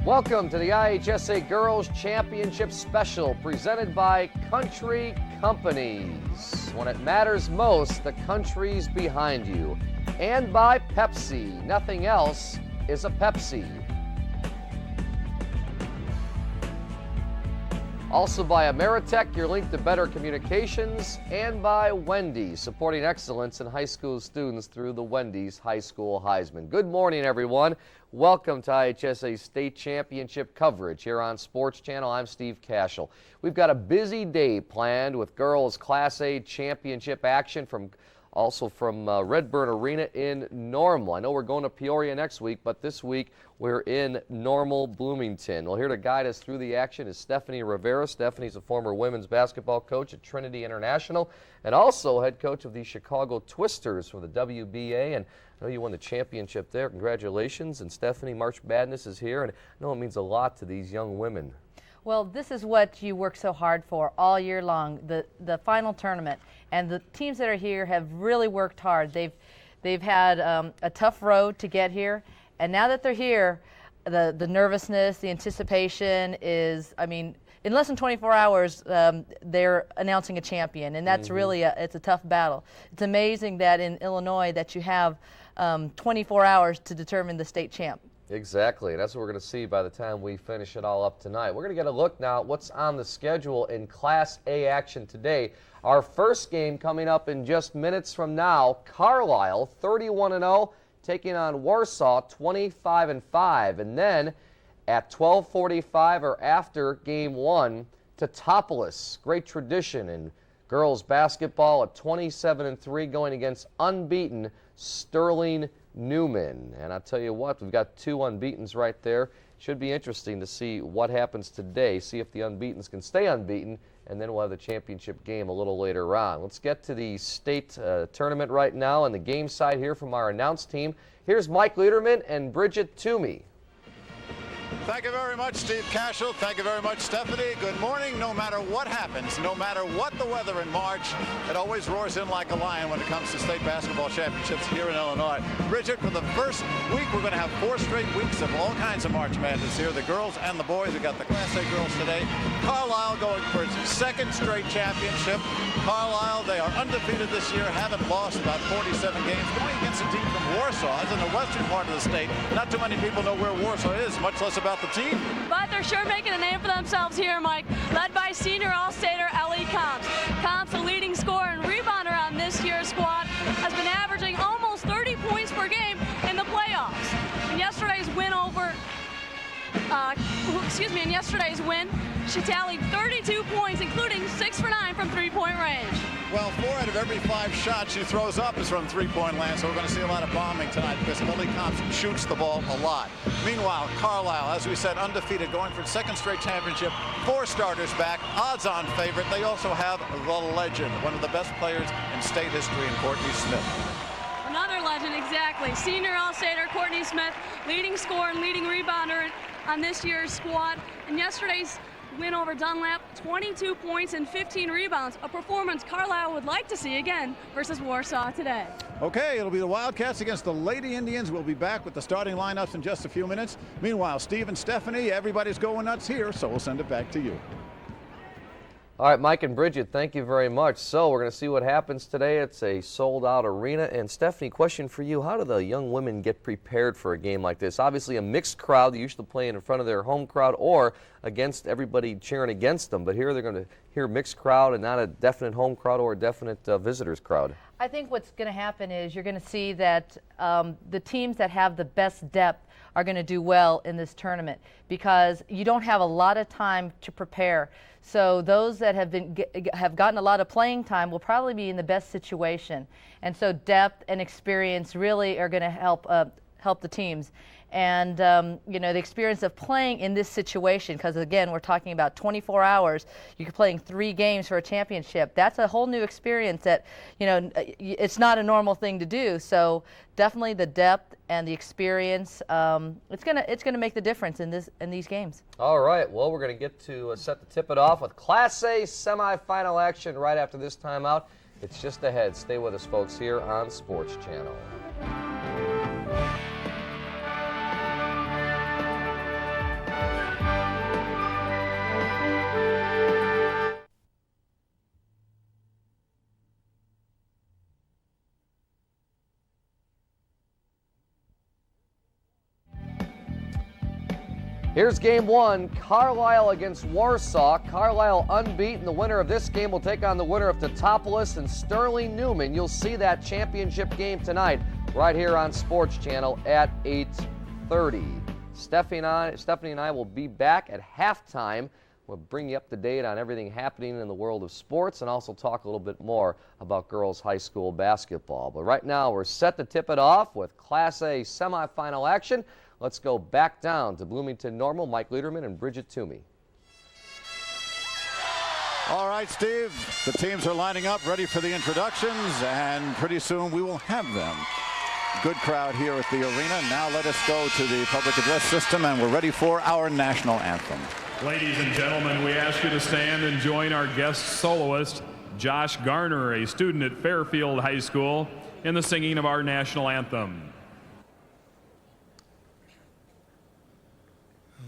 Welcome to the IHSA Girls Championship Special presented by Country Companies. When it matters most, the country's behind you. And by Pepsi. Nothing else is a Pepsi. Also by Ameritech, your link to better communications, and by Wendy's, supporting excellence in high school students through the Wendy's High School Heisman. Good morning, everyone. Welcome to IHSA State Championship coverage here on Sports Channel. I'm Steve Cashel. We've got a busy day planned with girls Class A championship action from Redburn Arena in Normal. I know we're going to Peoria next week, but this week we're in Normal, Bloomington. Well, here to guide us through the action is Stephanie Rivera. Stephanie's a former women's basketball coach at Trinity International and also head coach of the Chicago Twisters for the WBA. And I know you won the championship there. Congratulations. And Stephanie, March Madness is here, and I know it means a lot to these young women. Well, this is what you work so hard for all year long, the final tournament. And the teams that are here have really worked hard. They've had a tough road to get here. And now that they're here, the nervousness, the anticipation is, I mean, in less than 24 hours, they're announcing a champion. And that's really, it's a tough battle. It's amazing that in Illinois that you have 24 hours to determine the state champ. Exactly. That's what we're going to see by the time we finish it all up tonight. We're going to get a look now at what's on the schedule in Class A action today. Our first game coming up in just minutes from now, Carlyle 31-0 taking on Warsaw 25-5. And then at 12:45 or after game one, Teutopolis, great tradition in girls basketball at 27-3 going against unbeaten Sterling Newman. And I'll tell you what, we've got two unbeatens right there. Should be interesting to see what happens today, see if the unbeatens can stay unbeaten, and then we'll have the championship game a little later on. Let's get to the state tournament right now and the game side here from our announce team. Here's Mike Lederman and Bridget Toomey. Thank you very much, Steve Cashel. Thank you very much, Stephanie. Good morning. No matter what happens, no matter what the weather in March, it always roars in like a lion when it comes to state basketball championships here in Illinois. Bridget, for the first week, we're going to have 4 straight weeks of all kinds of March Madness here. The girls and the boys. We've got the Class A girls today. Carlyle going for its second straight championship. Carlyle, they are undefeated this year, haven't lost about 47 games. Going against a team from Warsaw. It's in the western part of the state. Not too many people know where Warsaw is, much less about the team. But they're sure making a name for themselves here, Mike, led by senior All-Stater Ellie Combs. Combs, the leading scorer and rebounder on this year's squad, has been averaging almost 30 points per game in the playoffs. In yesterday's win, she tallied 32 points, including 6 for 9 from three-point range. Well, 4 out of every 5 shots she throws up is from three-point land, so we're going to see a lot of bombing tonight because Ellie Combs shoots the ball a lot. Meanwhile, Carlyle, as we said, undefeated, going for its second straight championship. 4 starters back, odds-on favorite. They also have the legend, one of the best players in state history, in Courtney Smith. Another legend, exactly. Senior All-Stater Courtney Smith, leading scorer and leading rebounder on this year's squad. And yesterday's win over Dunlap, 22 points and 15 rebounds, a performance Carlyle would like to see again versus Warsaw today. Okay, it'll be the Wildcats against the Lady Indians. We'll be back with the starting lineups in just a few minutes. Meanwhile, Steve and Stephanie, everybody's going nuts here, so we'll send it back to you. All right, Mike and Bridget, thank you very much. So we're going to see what happens today. It's a sold-out arena. And Stephanie, question for you. How do the young women get prepared for a game like this? Obviously a mixed crowd. They usually play in front of their home crowd or against everybody cheering against them. But here they're going to hear mixed crowd and not a definite home crowd or a definite visitors crowd. I think what's going to happen is you're going to see that the teams that have the best depth are going to do well in this tournament because you don't have a lot of time to prepare. So those that have gotten a lot of playing time will probably be in the best situation. And so depth and experience really are going to help the teams. And the experience of playing in this situation, because again, we're talking about 24 hours. You're playing 3 games for a championship. That's a whole new experience that, it's not a normal thing to do. So definitely the depth and the experience, it's gonna make the difference in these games. All right, well, we're gonna get to set to tip it off with Class A semifinal action right after this timeout. It's just ahead. Stay with us, folks, here on Sports Channel. Here's game 1, Carlyle against Warsaw. Carlyle unbeaten. The winner of this game will take on the winner of Teutopolis and Sterling Newman. You'll see that championship game tonight right here on Sports Channel at 8:30. Stephanie and I will be back at halftime. We'll bring you up to date on everything happening in the world of sports and also talk a little bit more about girls high school basketball. But right now we're set to tip it off with Class A semifinal action. Let's go back down to Bloomington Normal. Mike Lederman and Bridget Toomey. All right, Steve, the teams are lining up, ready for the introductions, and pretty soon we will have them. Good crowd here at the arena. Now let us go to the public address system, and we're ready for our national anthem. Ladies and gentlemen, we ask you to stand and join our guest soloist, Josh Garner, a student at Fairfield High School, in the singing of our national anthem.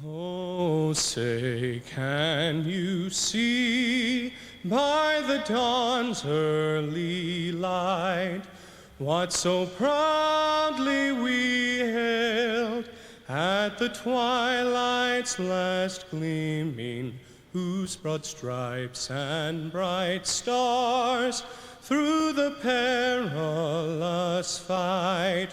Oh, say, can you see by the dawn's early light what so proudly we hailed at the twilight's last gleaming, whose broad stripes and bright stars through the perilous fight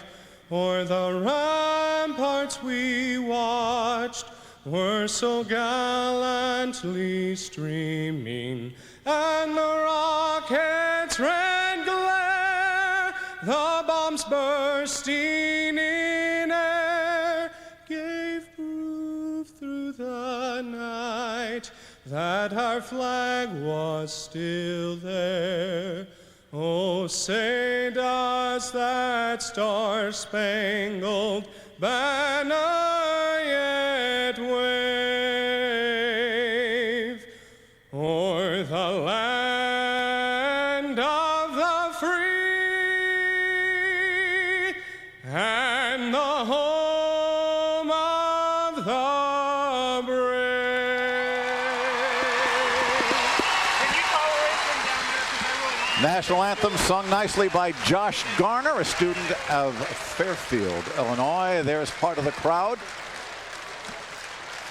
o'er the ramparts we watched were so gallantly streaming, and the rocket's red glare, the bombs bursting in air, gave proof through the night that our flag was still there. Oh, say does that star-spangled banner yet wave o'er the land of the free and the home of the brave? National anthem sung nicely by Josh Garner, a student of Fairfield, Illinois. There's part of the crowd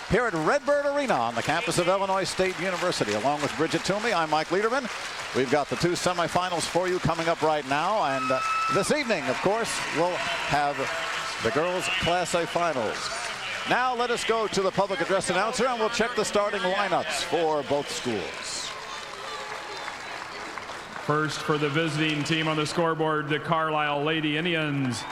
here at Redbird Arena on the campus of Illinois State University. Along with Bridget Toomey, I'm Mike Lederman. We've got the 2 semifinals for you coming up right now. And this evening, of course, we'll have the girls' Class A finals. Now let us go to the public address announcer and we'll check the starting lineups for both schools. First for the visiting team on the scoreboard, the Carlyle Lady Indians.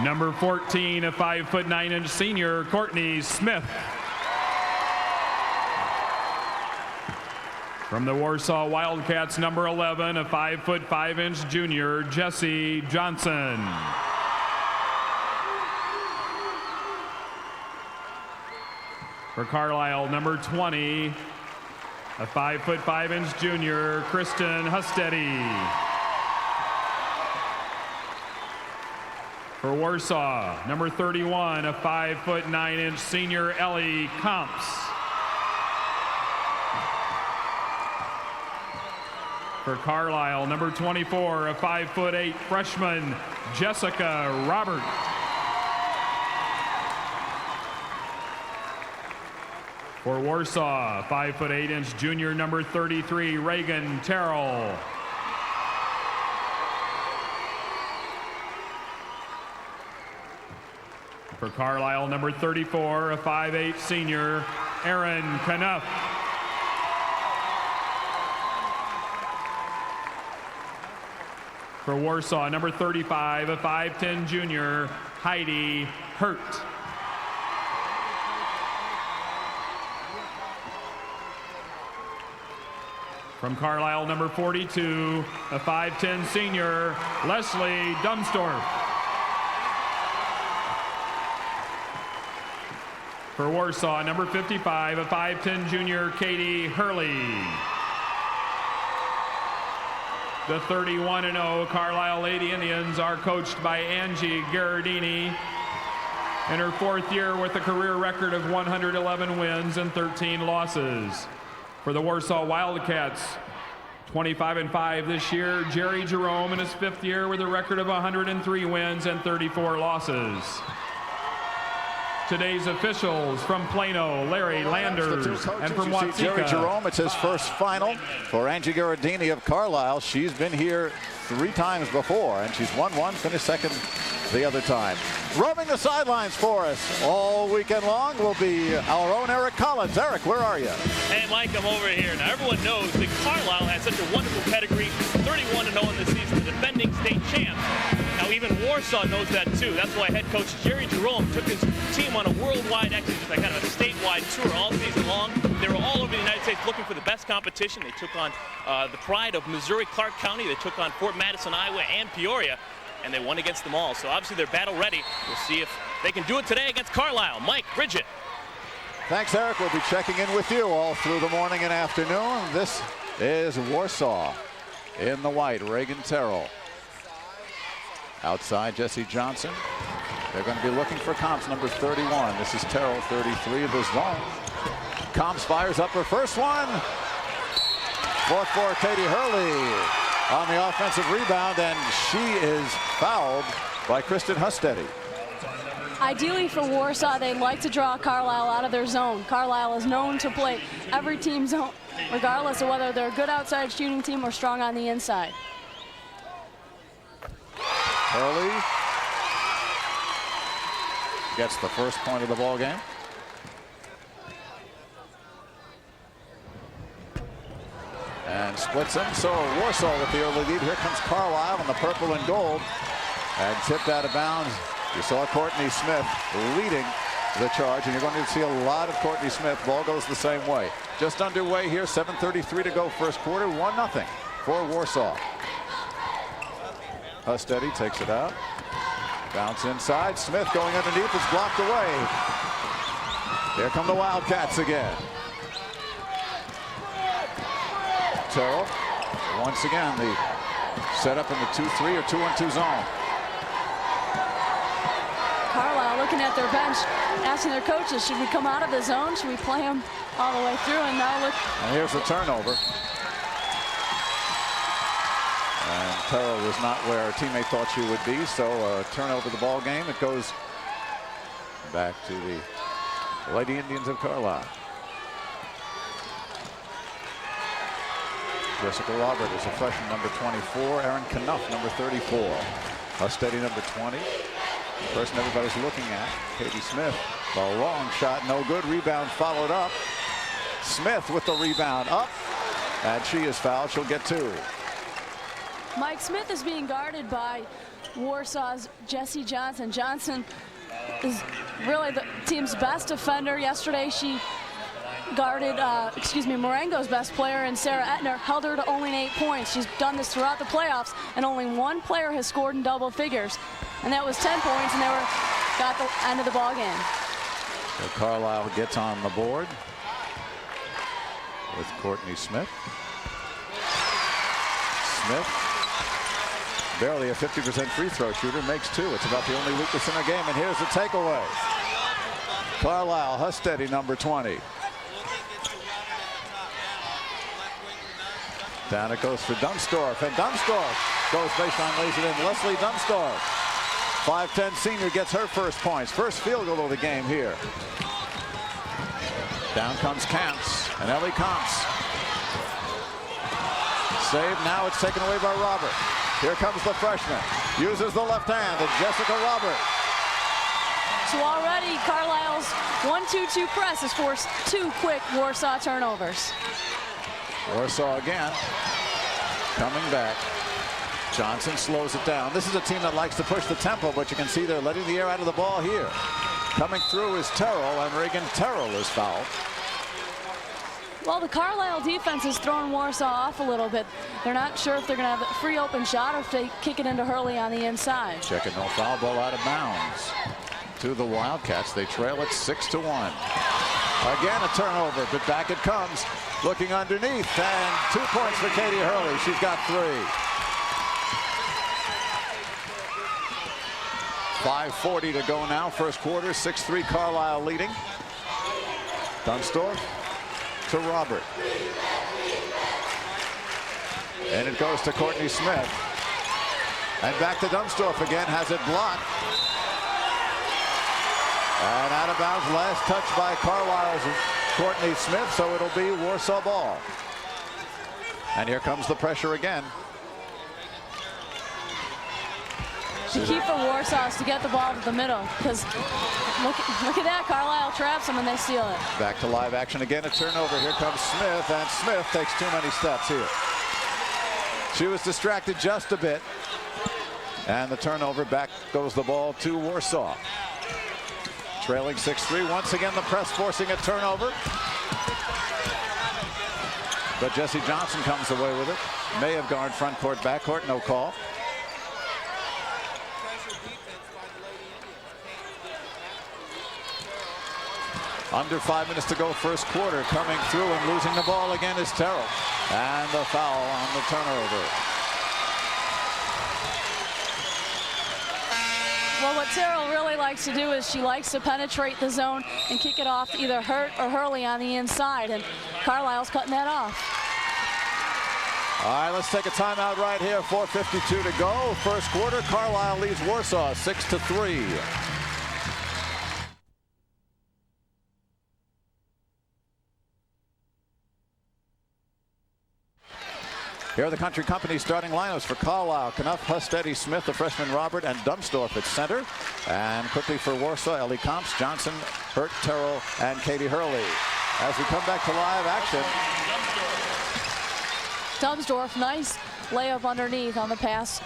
Number 14, a 5'9" senior, Courtney Smith. From the Warsaw Wildcats, number 11, a 5'5" junior, Jessie Johnson. For Carlyle, number 20, a 5'5" junior, Kristen Hustedy. For Warsaw, number 31, a 5'9" senior, Ellie Comps. For Carlyle, number 24, a 5'8" freshman, Jessica Robert. For Warsaw, 5'8" junior, number 33, Reagan Terrell. For Carlyle, number 34, a 5'8" senior, Aaron Knuff. For Warsaw, number 35, a 5'10" junior, Heidi Hurt. From Carlyle, number 42, a 5'10" senior, Leslie Dumstorff. For Warsaw, number 55, a 5'10" junior, Katie Hurley. The 31-0 Carlisle Lady Indians are coached by Angie Gherardini in her 4th year with a career record of 111 wins and 13 losses. For the Warsaw Wildcats, 25-5 this year, Jerry Jerome in his 5th year with a record of 103 wins and 34 losses. Today's officials from Plano, Larry Landers, and from Watsika. Jerry Jerome, it's his first final for Angie Gherardini of Carlisle. She's been here 3 times before, and she's won one, finished second the other time. Roaming the sidelines for us all weekend long will be our own Eric Collins. Eric, where are you? Hey, Mike, I'm over here. Now, everyone knows that Carlisle has such a wonderful pedigree, 31-0 in the season, the defending state champs. Now, even Warsaw knows that, too. That's why head coach Jerry Jerome took his team on a worldwide, actually just like kind of a statewide tour all season long. They were all over the United States looking for the best competition. They took on the pride of Missouri, Clark County. They took on Fort Madison, Iowa, and Peoria, and they won against them all. So, obviously, they're battle ready. We'll see if they can do it today against Carlisle. Mike, Bridget. Thanks, Eric. We'll be checking in with you all through the morning and afternoon. This is Warsaw in the white. Reagan Terrell. Outside, Jesse Johnson. They're going to be looking for Comps, number 31. This is Terrell, 33 of the zone. Comps fires up her first one. 4th for Katie Hurley on the offensive rebound, and she is fouled by Kristen Hustedy. Ideally for Warsaw, they'd like to draw Carlisle out of their zone. Carlisle is known to play every team's zone, regardless of whether they're a good outside shooting team or strong on the inside. Hurley gets the first point of the ball game. And splits them. So Warsaw with the early lead. Here comes Carlisle in the purple and gold. And tipped out of bounds. You saw Courtney Smith leading the charge, and you're going to see a lot of Courtney Smith. Ball goes the same way. Just underway here, 7:33 to go first quarter, 1-0 for Warsaw. Hustedy takes it out. Bounce inside. Smith going underneath. It's blocked away. Here come the Wildcats again. Terrell. Once again, the setup in the 2-3 or 2-1-2 zone. Carlisle looking at their bench, asking their coaches, should we come out of the zone? Should we play them all the way through? And now look. And here's the turnover. And Terrell was not where her teammate thought she would be, so turnover the ball game. It goes back to the Lady Indians of Carlisle. Jessica Robert is a freshman, number 24. Erin Knuff, number 34. Hustedy, number 20. The person everybody's looking at, Katie Smith. The long shot, no good. Rebound followed up. Smith with the rebound up, and she is fouled. She'll get 2. Mike, Smith is being guarded by Warsaw's Jessie Johnson. Johnson is really the team's best defender. Yesterday she guarded, Marengo's best player, and Sarah Etner held her to only 8 points. She's done this throughout the playoffs, and only one player has scored in double figures, and that was 10 points, and they got the end of the ball game. So Carlisle gets on the board with Courtney Smith. Smith, barely a 50% free throw shooter, makes 2. It's about the only weakness in the game, and here's the takeaway. Carlisle, Hustedy, number 20. Down it goes for Dumstorff, and Dumstorff goes baseline, lays it in. Leslie Dumstorff, 5'10" senior, gets her first points. First field goal of the game here. Down comes Camps, and Ellie Comps. Save, now it's taken away by Robert. Here comes the freshman, uses the left hand, and Jessica Robert. So already Carlisle's 1-2-2 press has forced 2 quick Warsaw turnovers. Warsaw again, coming back. Johnson slows it down. This is a team that likes to push the tempo, but you can see they're letting the air out of the ball here. Coming through is Terrell, and Reagan Terrell is fouled. Well, the Carlyle defense has thrown Warsaw off a little bit. They're not sure if they're going to have a free open shot or if they kick it into Hurley on the inside. Checking no foul, ball out of bounds to the Wildcats. They trail it 6-1. Again, a turnover, but back it comes. Looking underneath, and 2 points for Katie Hurley. She's got 3. 5:40 to go now, first quarter. 6-3 Carlyle leading. Dunstorf to Robert. And it goes to Courtney Smith. And back to Dunstorf again, has it blocked. And out of bounds, last touch by Carlisle's Courtney Smith, so it'll be Warsaw ball. And here comes the pressure again. The key for Warsaw is to get the ball to the middle, because look at that. Carlyle traps them and they steal it. Back to live action again, a turnover. Here comes Smith, and Smith takes too many steps here. She was distracted just a bit. And the turnover, back goes the ball to Warsaw. Trailing 6-3. Once again, the press forcing a turnover. But Jessie Johnson comes away with it. May have guarded front court, back court, no call. Under 5 minutes to go, first quarter. Coming through and losing the ball again is Terrell. And the foul on the turnover. Well, what Terrell really likes to do is she likes to penetrate the zone and kick it off to either Hurt or Hurley on the inside, and Carlisle's cutting that off. All right, let's take a timeout right here. 4:52 to go. First quarter, Carlyle leads Warsaw 6-3. Here are the Country Company starting lineups for Carlyle. Knuff, Hustetti, Smith, the freshman Robert, and Dunstorf at center. And quickly for Warsaw, Ellie Comps, Johnson, Hurt, Terrell, and Katie Hurley. As we come back to live action. Dunstorf, nice layup underneath on the pass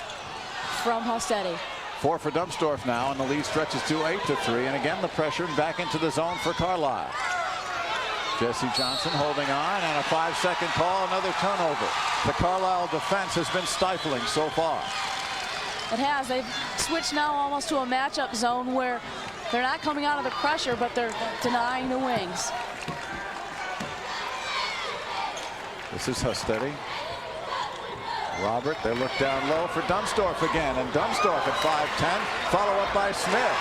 from Hustetti. 4 for Dunstorf now, and the lead stretches to 8-3. And again, the pressure and back into the zone for Carlyle. Jessie Johnson holding on, and a 5-second call, another turnover. The Carlyle defense has been stifling so far. It has. They've switched now almost to a matchup zone where they're not coming out of the pressure, but they're denying the wings. This is Hustetti. Robert, they look down low for Dunstorf again, and Dunstorf at 5'10", follow up by Smith.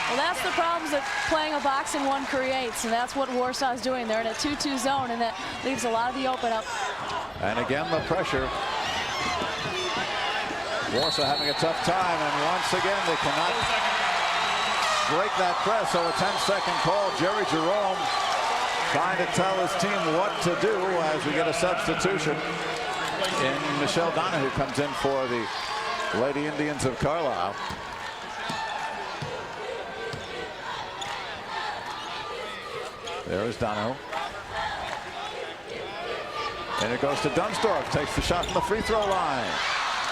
Well, that's the problems that playing a box and one creates, and that's what Warsaw is doing. They're in a 2-2 zone, and that leaves a lot of the open up. And again, the pressure. Warsaw having a tough time, and once again, they cannot break that press, so a 10-second call. Jerry Jerome trying to tell his team what to do as we get a substitution. And Michelle Donahue comes in for the Lady Indians of Carlisle. There is Donahue. And it goes to Dunstorf. Takes the shot from the free throw line.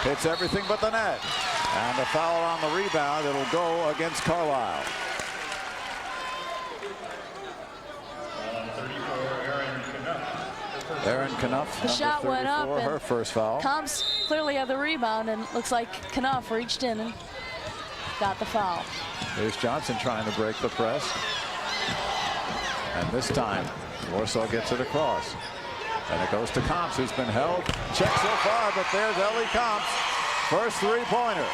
Hits everything but the net. And a foul on the rebound. It'll go against Carlyle. Erin Knuff. The shot went up, and her first foul. Comps clearly had the rebound, and looks like Knuff reached in and got the foul. Here's Johnson trying to break the press. And this time, Warsaw gets it across. And it goes to Comps, who's been held. Check so far, but there's Ellie Comps. First three-pointer.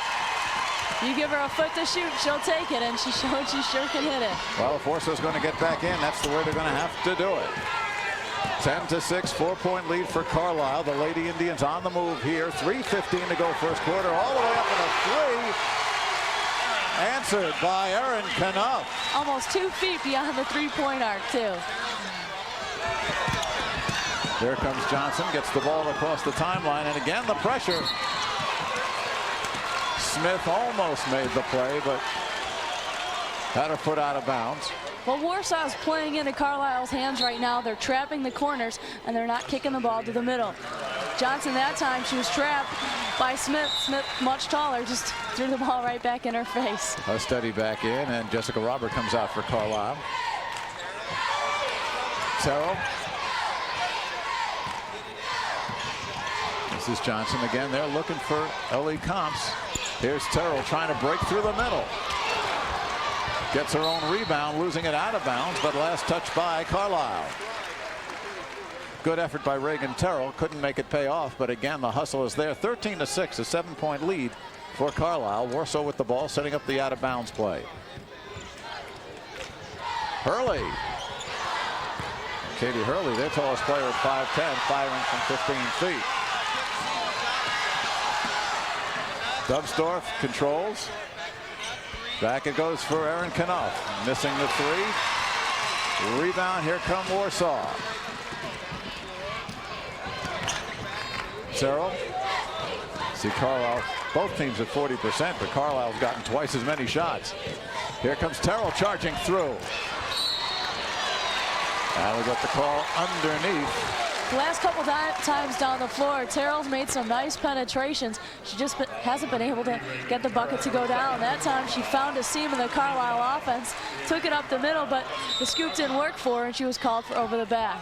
You give her a foot to shoot, she'll take it, and she showed she sure can hit it. Well, if Warsaw's going to get back in, that's the way they're going to have to do it. 10-6, 4-point lead for Carlyle. The Lady Indians on the move here. 3:15 to go first quarter. All the way up in a three. Answered by Erin Knuff. Almost 2 feet beyond the three-point arc, too. Here comes Johnson, gets the ball across the timeline, and again the pressure. Smith almost made the play, but had her foot out of bounds. Well, Warsaw's playing into Carlisle's hands right now. They're trapping the corners, and they're not kicking the ball to the middle. Johnson, that time, she was trapped, by Smith. Smith, much taller, just threw the ball right back in her face. A steady back in, and Jessica Robert comes out for Carlyle. Terrell. This is Johnson again. They're looking for Ellie Comps. Here's Terrell trying to break through the middle. Gets her own rebound, losing it out of bounds, but last touch by Carlyle. Good effort by Reagan Terrell. Couldn't make it pay off, but again, the hustle is there. 13-6, a 7-point lead for Carlyle. Warsaw with the ball, setting up the out-of-bounds play. Hurley. Katie Hurley, their tallest player at 5'10", firing from 15 feet. Dubsdorf controls. Back it goes for Erin Knopf. Missing the three. Rebound, here come Warsaw. Terrell. See Carlisle, both teams at 40%, but Carlisle's gotten twice as many shots. Here comes Terrell charging through. Now we got the call underneath. The last couple times down the floor, Terrell's made some nice penetrations. She just hasn't been able to get the bucket to go down. That time she found a seam in the Carlyle offense, took it up the middle, but the scoop didn't work for her, and she was called for over the back.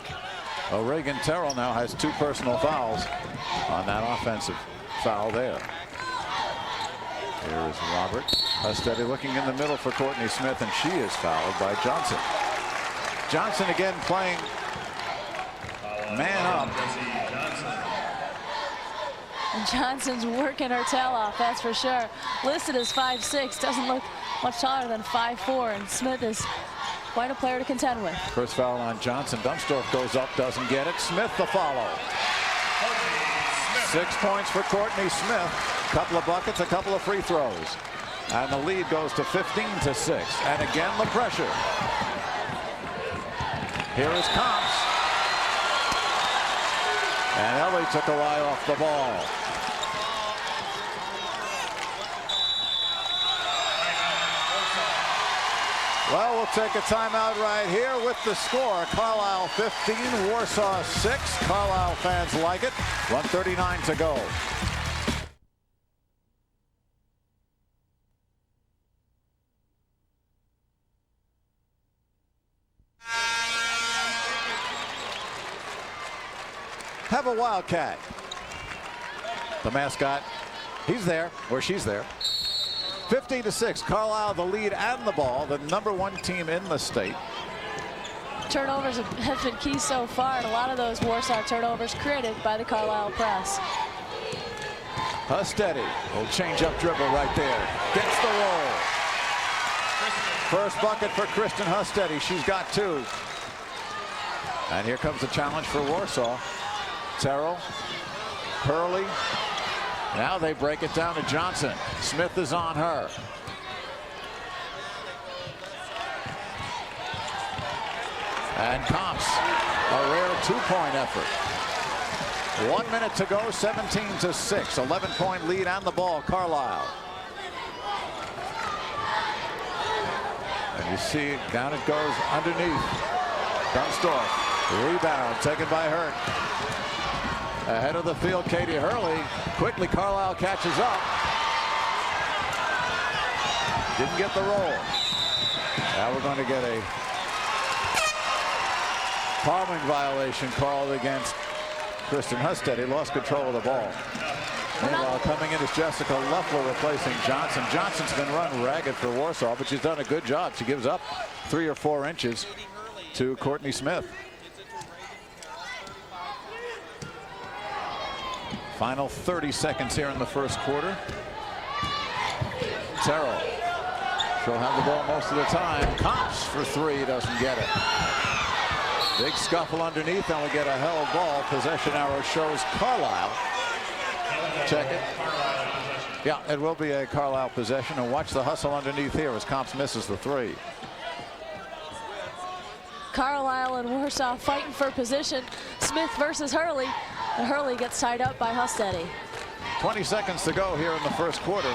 Well, Reagan Terrell now has 2 personal fouls on that offensive foul there. Here is Robert. Steady looking in the middle for Courtney Smith, and she is fouled by Johnson. Johnson again playing man up. And Johnson's working her tail off, that's for sure. Listed as 5'6", doesn't look much taller than 5'4", and Smith is quite a player to contend with. First foul on Johnson. Dunsdorf goes up, doesn't get it. Smith the follow. 6 points for Courtney Smith. Couple of buckets, a couple of free throws. And the lead goes to 15-6. And again, the pressure. Here is Comps. And Ellie took her eye off the ball. Well, we'll take a timeout right here with the score. Carlisle 15, Warsaw 6. Carlisle fans like it. 1:39 to go. Have a Wildcat. The mascot, he's there, or she's there. 15-6, Carlisle the lead and the ball, the #1 team in the state. Turnovers have been key so far, and a lot of those Warsaw turnovers created by the Carlisle press. Steady, little change-up dribble right there. Gets the roll. First bucket for Kristen Hustedy. She's got 2. And here comes the challenge for Warsaw. Terrell, Hurley. Now they break it down to Johnson. Smith is on her. And Comps, a rare 2-point effort. 1 minute to go, 17-6. 11-point lead on the ball, Carlisle. And you see down it goes underneath. Dunsdorf, rebound taken by Hurt. Ahead of the field, Katie Hurley. Quickly, Carlisle catches up. Didn't get the roll. Now we're going to get a palming violation called against Kristen Hustedy. Lost control of the ball. Meanwhile, coming in is Jessica Loeffler replacing Johnson. Johnson's been run ragged for Warsaw, but she's done a good job. She gives up 3 or 4 inches to Courtney Smith. Final 30 seconds here in the first quarter. Terrell. She'll have the ball most of the time. Comps for 3, doesn't get it. Big scuffle underneath, and we get a held ball. Possession arrow shows Carlisle. Check it. Yeah, it will be a Carlisle possession. And watch the hustle underneath here as Comps misses the 3. Carlisle and Warsaw fighting for position. Smith versus Hurley. And Hurley gets tied up by Hustedy. 20 seconds to go here in the first quarter.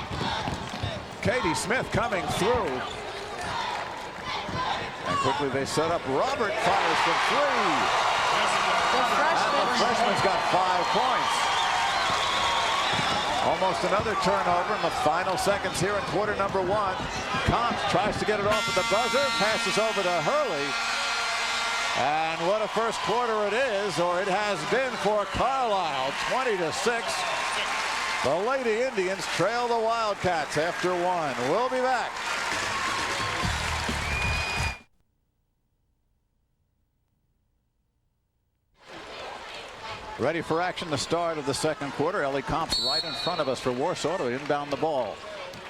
Katie Smith coming through. And quickly they set up. Robert fires from 3. The And the freshman's got 5 points. Almost another turnover in the final seconds here in quarter number 1. Comps tries to get it off at the buzzer, passes over to Hurley. And what a first quarter it is, or it has been for Carlyle, 20-6. The Lady Indians trail the Wildcats after 1. We'll be back. Ready for action, the start of the second quarter. Ellie Comps right in front of us for Warsaw to inbound the ball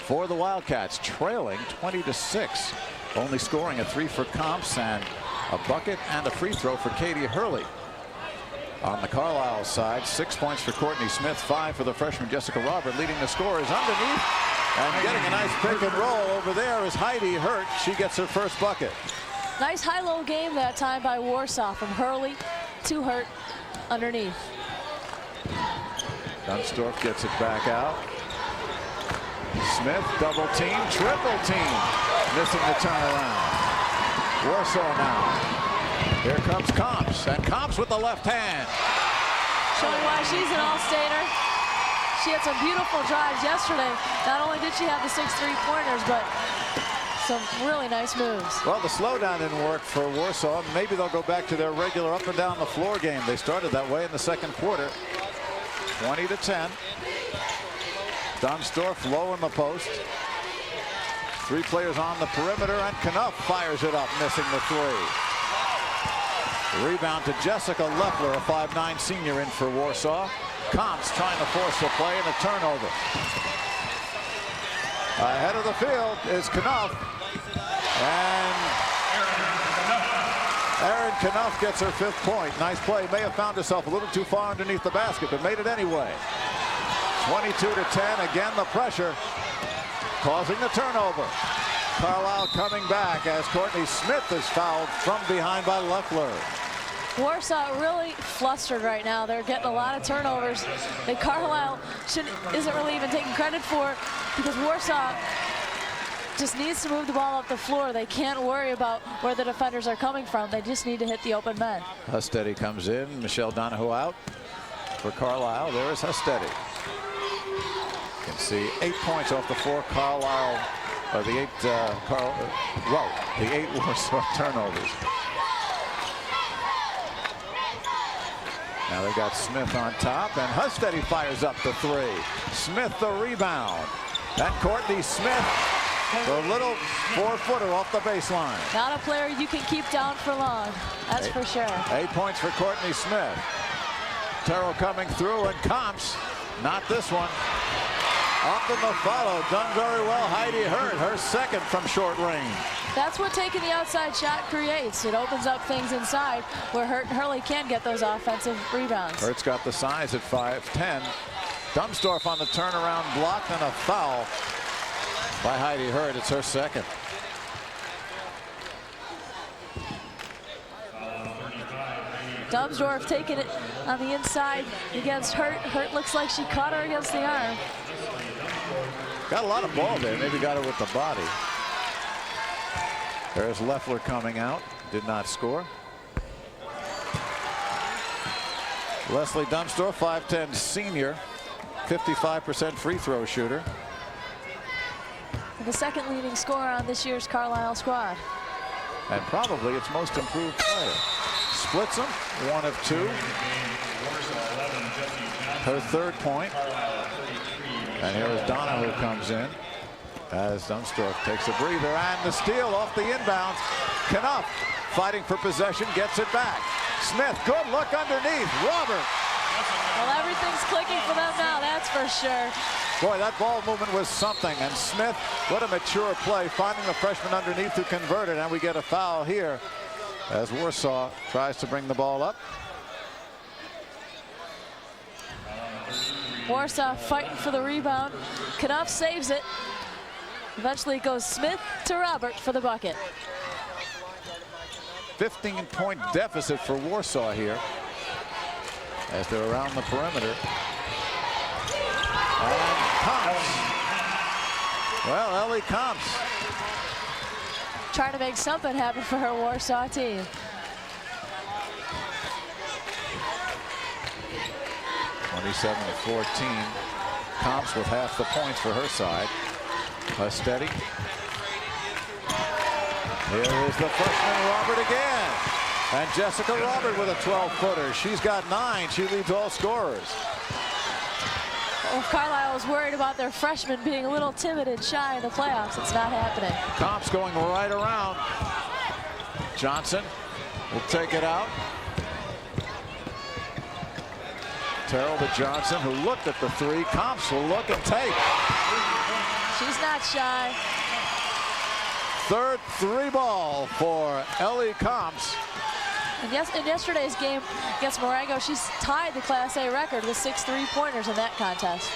for the Wildcats, trailing 20-6. Only scoring a 3 for Comps and a bucket and a free throw for Katie Hurley. On the Carlyle side, 6 points for Courtney Smith, 5 for the freshman Jessica Robert. Leading the scorers underneath and getting a nice pick and roll over there is Heidi Hurt. She gets her first bucket. Nice high-low game that time by Warsaw, from Hurley to Hurt underneath. Dunstorf gets it back out. Smith double team, triple team, missing the turnaround. Warsaw now. Here comes Comps, and Comps with the left hand. Showing why she's an all-stater. She had some beautiful drives yesterday. Not only did she have the 6 3-pointers, but some really nice moves. Well, the slowdown didn't work for Warsaw. Maybe they'll go back to their regular up and down the floor game. They started that way in the second quarter. 20-10. Dunstorf low in the post. 3 players on the perimeter, and Knuff fires it up, missing the 3. Rebound to Jessica Leffler, a 5'9" senior, in for Warsaw. Comps trying to force the play and a turnover. Ahead of the field is Knuff. And Erin Knuff gets her 5th point. Nice play. May have found herself a little too far underneath the basket, but made it anyway. 22-10. Again, the pressure causing the turnover. Carlyle coming back as Courtney Smith is fouled from behind by Leffler. Warsaw really flustered right now. They're getting a lot of turnovers that Carlyle isn't really even taking credit for, because Warsaw just needs to move the ball up the floor. They can't worry about where the defenders are coming from. They just need to hit the open men. Hustedy comes in. Michelle Donohue out for Carlyle. There is Hustedy. You can see 8 points off the 4 Carlyle, or the 8 the 8 Warsaw turnovers. Now they've got Smith on top, and Hustedy fires up the 3. Smith the rebound. And Courtney Smith, the little 4-footer off the baseline. Not a player you can keep down for long, that's for sure. 8 points for Courtney Smith. Terrell coming through, and Comps, not this one. Up in the follow, done very well. Heidi Hurt, her 2nd from short range. That's what taking the outside shot creates. It opens up things inside where Hurt and Hurley can get those offensive rebounds. Hurt's got the size at 5'10". Dunstorf on the turnaround block, and a foul by Heidi Hurt. It's her 2nd. Dunstorf taking it on the inside against Hurt. Hurt looks like she caught her against the arm. Got a lot of ball there. Maybe got her with the body. There's Leffler coming out. Did not score. Leslie Dunstorf, 5'10" senior, 55% free throw shooter. The 2nd leading scorer on this year's Carlyle squad. And probably its most improved player. Splits them, 1 of 2. Her 3rd point. And here is Donna, who comes in as Dunstorf takes a breather, and the steal off the inbounds. Knuff fighting for possession, gets it back. Smith, good look underneath. Robert. Well, everything's clicking for them now, that's for sure. Boy, that ball movement was something. And Smith, what a mature play, finding the freshman underneath who converted. And we get a foul here as Warsaw tries to bring the ball up. Warsaw fighting for the rebound. Knuff saves it. Eventually it goes Smith to Robert for the bucket. 15-point deficit for Warsaw here as they're around the perimeter. And Comps. Well, Ellie Comps. Trying to make something happen for her Warsaw team. Comps with half the points for her side. Steady. Here is the freshman Robert again. And Jessica Robert with a 12-footer. She's got 9. She leads all scorers. Well, Carlyle was worried about their freshmen being a little timid and shy in the playoffs. It's not happening. Comps going right around. Johnson will take it out. Terrell to Johnson, who looked at the 3. Comps will look and take. She's not shy. Third 3-ball for Ellie Comps. And in yesterday's game against Marengo, she's tied the Class A record with 6 3-pointers in that contest.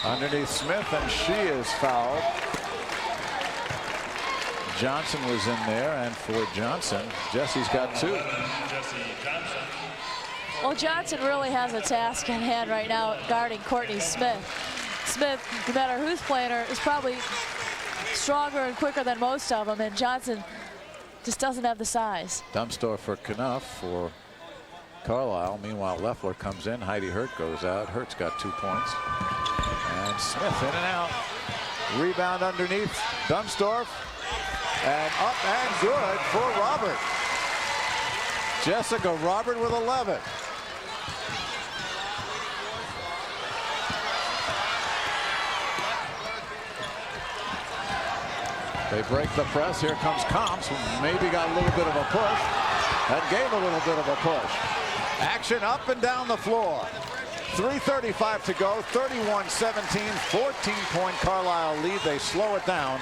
Underneath Smith, and she is fouled. Johnson was in there, and for Johnson, Jesse's got 2. Well, Johnson really has a task in hand right now guarding Courtney Smith. Smith, no matter who's playing her, is probably stronger and quicker than most of them, and Johnson just doesn't have the size. Dumpstor for Knuff for Carlyle. Meanwhile, Leffler comes in. Heidi Hurt goes out. Hurt's got 2 points. And Smith in and out. Rebound underneath Dumpstorf. And up and good for Robert. Jessica Robert with 11. They break the press. Here comes Comps, who maybe got a little bit of a push. That gave a little bit of a push. Action up and down the floor. 3:35 to go. 31-17. 14-point Carlyle lead. They slow it down.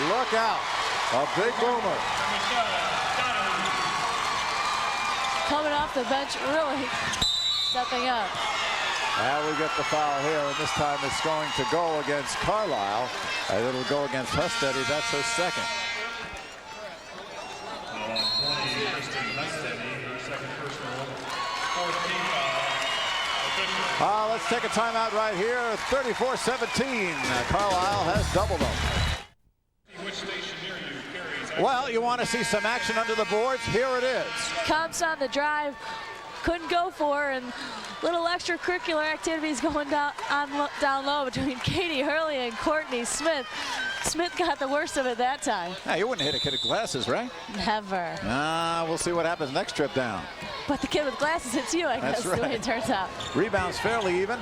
Look out. A big boomer. Coming off the bench, really stepping up. Now we get the foul here, and this time it's going to go against Carlyle. And it'll go against Hustedy. That's her second. Let's take a timeout right here. 34-17. Carlyle has doubled them. Well, you want to see some action under the boards? Here it is. Comps on the drive. Couldn't go for, and little extracurricular activities going down low between Katie Hurley and Courtney Smith. Smith got the worst of it that time. Hey, you wouldn't hit a kid with glasses, right? Never. We'll see what happens next trip down. But the kid with glasses hits you, I guess, That's right. the way it turns out. Rebounds fairly even.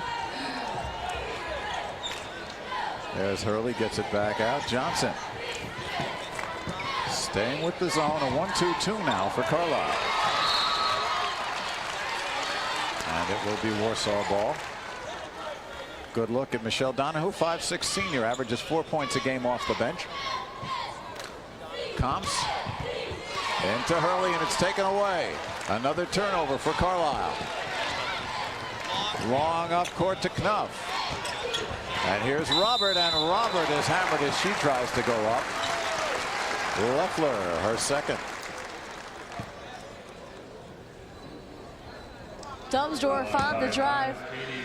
There's Hurley, gets it back out. Johnson staying with the zone. A 1-2-2 now for Carlyle. And it will be Warsaw ball. Good look at Michelle Donahue, 5'6" senior, averages 4 points a game off the bench. Comps into Hurley, and it's taken away. Another turnover for Carlyle. Long up court to Knuff. And here's Robert, and Robert is hammered as she tries to go up. Leffler, her second. Dumbsdorff on the drive,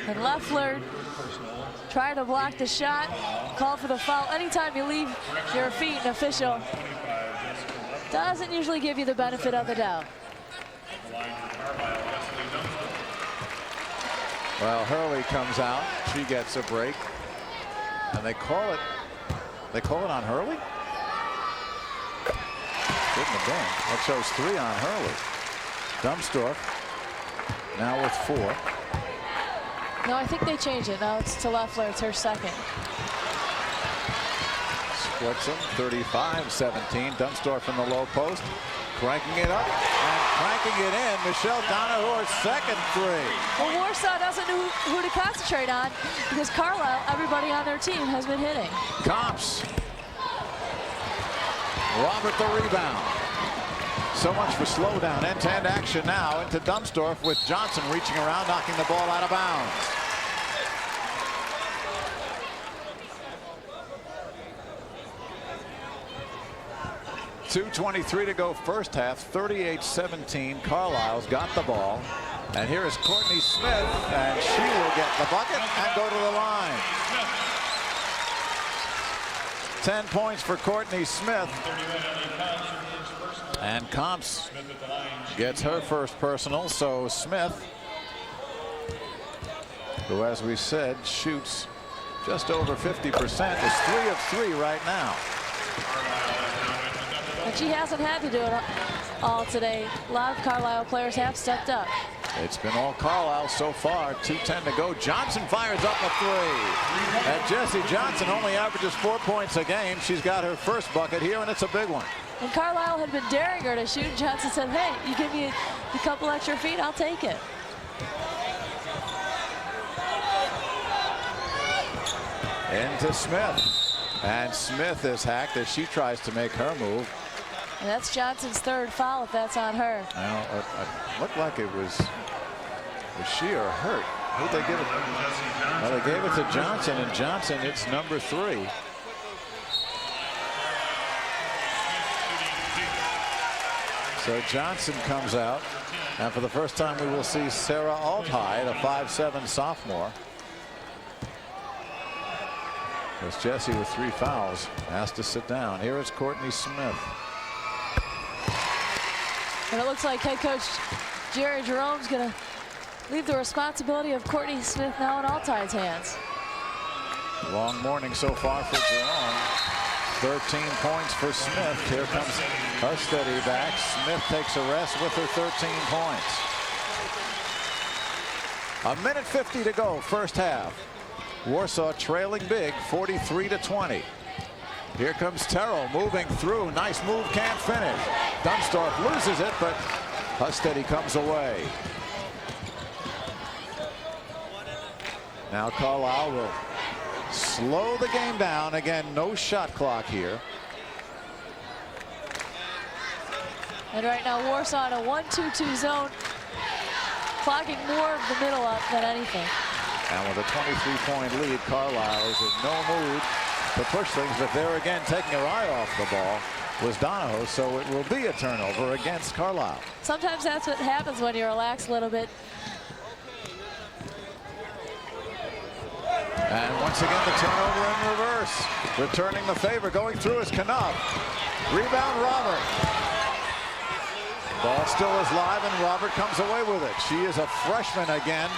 and Leffler tried to block the shot, call for the foul. Anytime you leave your feet, an official doesn't usually give you the benefit of the doubt. Well, Hurley comes out. She gets a break, and they call it. They call it on Hurley. Shouldn't have been. That shows 3 on Hurley. Dumbsdorff now with 4. No, I think they changed it. Now it's to Leffler. It's her second. Splits them 35-17. Dumbsdorff in the low post, cranking it up and cranking it in. Michelle Donahue, her second 3. Well, Warsaw doesn't know who to concentrate on because Carlyle, everybody on their team has been hitting. Comps. Robert the rebound. So much for slowdown. End-to-end action now into Dumbsdorff with Johnson reaching around, knocking the ball out of bounds. .223 to go first half. 38-17. Carlisle's got the ball. And here is Courtney Smith, and she will get the bucket and go to the line. 10 points for Courtney Smith. And Comps gets her first personal, so Smith, who, as we said, shoots just over 50%, is 3 of 3 right now. And she hasn't had to do it all today. A lot of Carlyle players have stepped up. It's been all Carlyle so far. 2:10 to go. Johnson fires up a 3. And Jessie Johnson only averages 4 points a game. She's got her first bucket here, and it's a big one. And Carlyle had been daring her to shoot. Johnson said, hey, you give me a couple extra feet, I'll take it. Into Smith. And Smith is hacked as she tries to make her move. And that's Johnson's third foul if that's on her. Now, it looked like it was she or hurt? Who'd they give it? Well, they gave it to Johnson, and Johnson, it's number 3. So Johnson comes out, and for the first time we will see Sarah Althide, a 5'7" sophomore. As Jessie with 3 fouls has to sit down. Here is Courtney Smith. And it looks like head coach Jerry Jerome's going to leave the responsibility of Courtney Smith now in Altide's hands. Long morning so far for Jerome. 13 points for Smith. Here comes Hustedy back. Smith takes a rest with her 13 points. 1:50 to go, first half. Warsaw trailing big, 43-20. Here comes Terrell moving through. Nice move, can't finish. Dunstorf loses it, but Hustedy comes away. Now Carlyle will slow the game down. Again, no shot clock here. And right now Warsaw in a 1-2-2 zone, clogging more of the middle up than anything. And with a 23-point lead, Carlyle is in no mood to push things, but there again, taking her eye off the ball was Donahoe, so it will be a turnover against Carlyle. Sometimes that's what happens when you relax a little bit. And once again, the turnover in reverse. Returning the favor, going through is Knupp. Rebound, Robert. Ball still is live, and Robert comes away with it. She is a freshman again.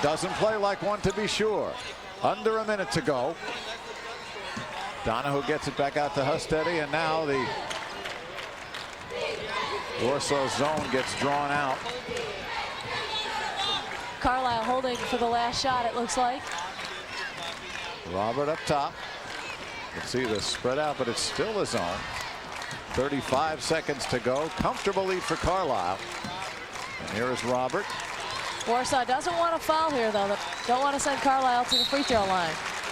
Doesn't play like one, to be sure. Under a minute to go. Donahoe gets it back out to Hustedy, and now the Warsaw zone gets drawn out. Carlyle holding for the last shot, it looks like. Robert up top. Let's see this spread out, but it's still a zone. 35 seconds to go. Comfortable lead for Carlyle. And here is Robert. Warsaw doesn't want to foul here, though. They don't want to send Carlyle to the free throw line.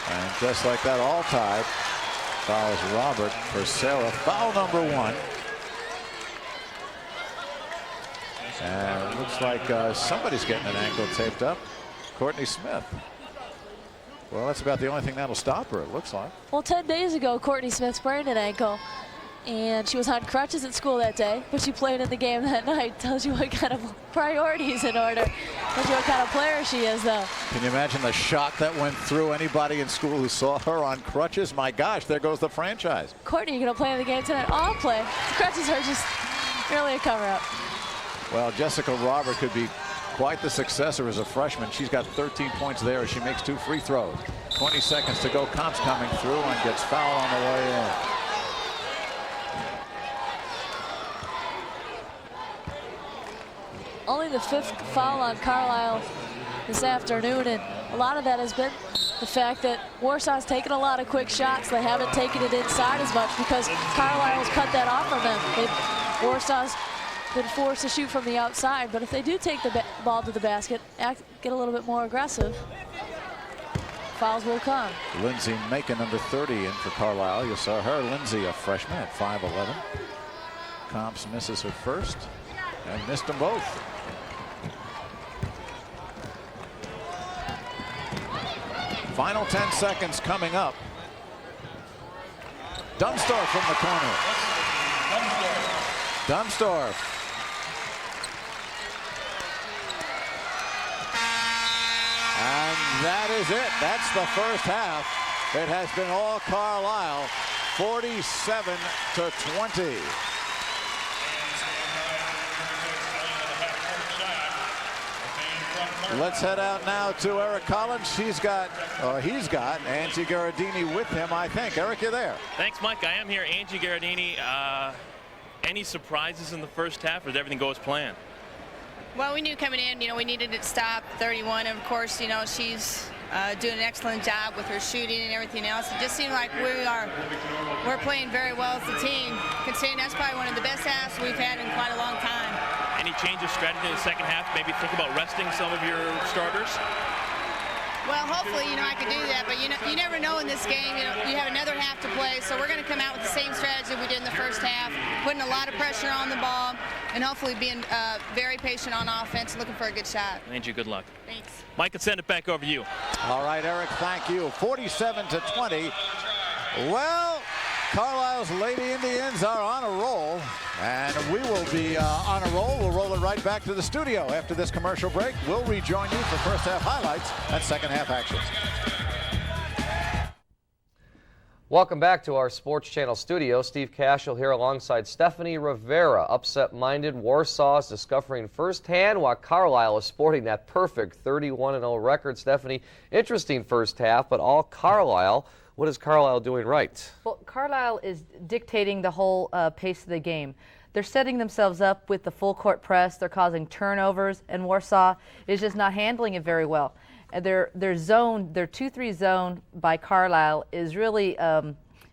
And just like that, Althide fouls Robert for Sarah. Foul number 1. And it looks like somebody's getting an ankle taped up. Courtney Smith. Well, that's about the only thing that'll stop her, it looks like. Well, 10 days ago, Courtney Smith sprained an ankle, and she was on crutches at school that day, but she played in the game that night. Tells you what kind of priorities in order. Tells you what kind of player she is, though. Can you imagine the shock that went through anybody in school who saw her on crutches? My gosh, there goes the franchise. Courtney, you're going to play in the game tonight? I'll play. The crutches are just really a cover-up. Well, Jessica Robert could be quite the successor as a freshman. She's got 13 points there as she makes 2 free throws. 20 seconds to go. Comps coming through and gets fouled on the way in. Only the 5th foul on Carlyle this afternoon, and a lot of that has been the fact that Warsaw's taken a lot of quick shots. They haven't taken it inside as much because Carlisle's cut that off from them. Warsaw's been forced to shoot from the outside, but if they do take the ball to the basket, get a little bit more aggressive, fouls will come. Lindsay Macon, number 30, in for Carlyle. You saw her. Lindsay, a freshman at 5'11". Comps misses her first and missed them both. Final 10 seconds coming up. Dunstorf from the corner. Dunstorf. And that is it. That's the first half. It has been all Carlyle, 47-20. Let's head out now to Eric Collins. He's got Angie Gherardini with him, I think. Eric, you're there. Thanks, Mike. I am here. Angie Gherardini. Any surprises in the first half, or did everything go as planned? Well, we knew coming in, we needed to stop 31. And of course, she's doing an excellent job with her shooting and everything else. It just seemed like we're playing very well as a team, considering that's probably one of the best halves we've had in quite a long time. Any change of strategy in the second half? Maybe think about resting some of your starters? Well, hopefully, I could do that, but you never know in this game. You have another half to play, so we're going to come out with the same strategy we did in the first half, putting a lot of pressure on the ball, and hopefully being very patient on offense, looking for a good shot. Angie, good luck. Thanks. Mike, let's send it back over to you. All right, Eric, thank you. 47-20. Well, Carlisle's Lady Indians are on a roll, and we will be on a roll. We'll roll it right back to the studio after this commercial break. We'll rejoin you for first half highlights and second half actions. Welcome back to our Sports Channel studio. Steve Cashel here alongside Stephanie Rivera. Upset-minded Warsaw is discovering firsthand why Carlyle is sporting that perfect 31-0 record. Stephanie, interesting first half, but all Carlyle. What is Carlyle doing right? Well, Carlyle is dictating the whole pace of the game. They're setting themselves up with the full court press. They're causing turnovers, and Warsaw is just not handling it very well. And their 2-3 zone by Carlyle is really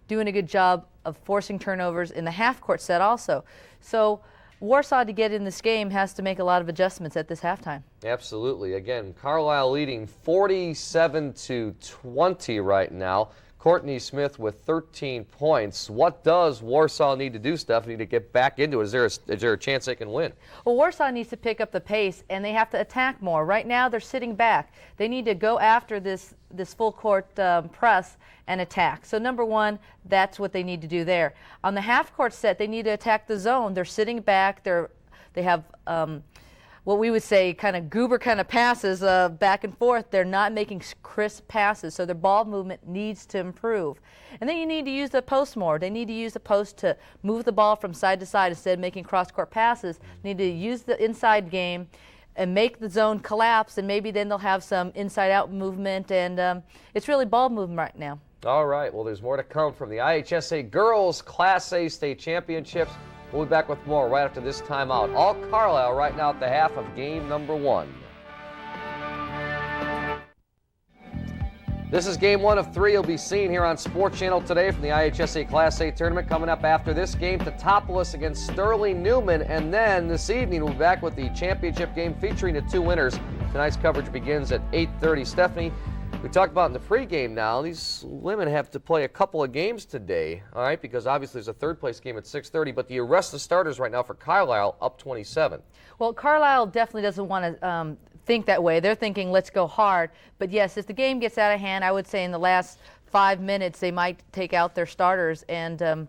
doing a good job of forcing turnovers in the half-court set also. So Warsaw, to get in this game, has to make a lot of adjustments at this halftime. Absolutely. Again, Carlyle leading 47-20 right now. Courtney Smith with 13 points. What does Warsaw need to do, Stephanie, to get back into it? Is there a chance they can win? Well, Warsaw needs to pick up the pace, and they have to attack more. Right now, they're sitting back. They need to go after this full court press and attack. So number one, that's what they need to do there. On the half court set, they need to attack the zone. They're sitting back. They have what we would say kind of goober kind of passes back and forth. They're not making crisp passes, so their ball movement needs to improve. And then you need to use the post more. They need to use the post to move the ball from side to side instead of making cross-court passes. They need to use the inside game and make the zone collapse, and maybe then they'll have some inside-out movement, and it's really ball movement right now. All right, well, there's more to come from the IHSA Girls Class A State Championships. We'll be back with more right after this timeout. All Carlyle right now at the half of game number 1. This is game 1 of 3 you'll be seeing here on Sports Channel today from the IHSA Class A tournament. Coming up after this game, Teutopolis against Sterling Newman. And then this evening, we'll be back with the championship game featuring the 2 winners. Tonight's coverage begins at 8:30. Stephanie, we talked about in the pregame now, these women have to play a couple of games today, all right, because obviously there's a third-place game at 6:30, but the rest of the starters right now for Carlyle up 27. Well, Carlyle definitely doesn't want to think that way. They're thinking, let's go hard. But, yes, if the game gets out of hand, I would say in the last 5 minutes they might take out their starters and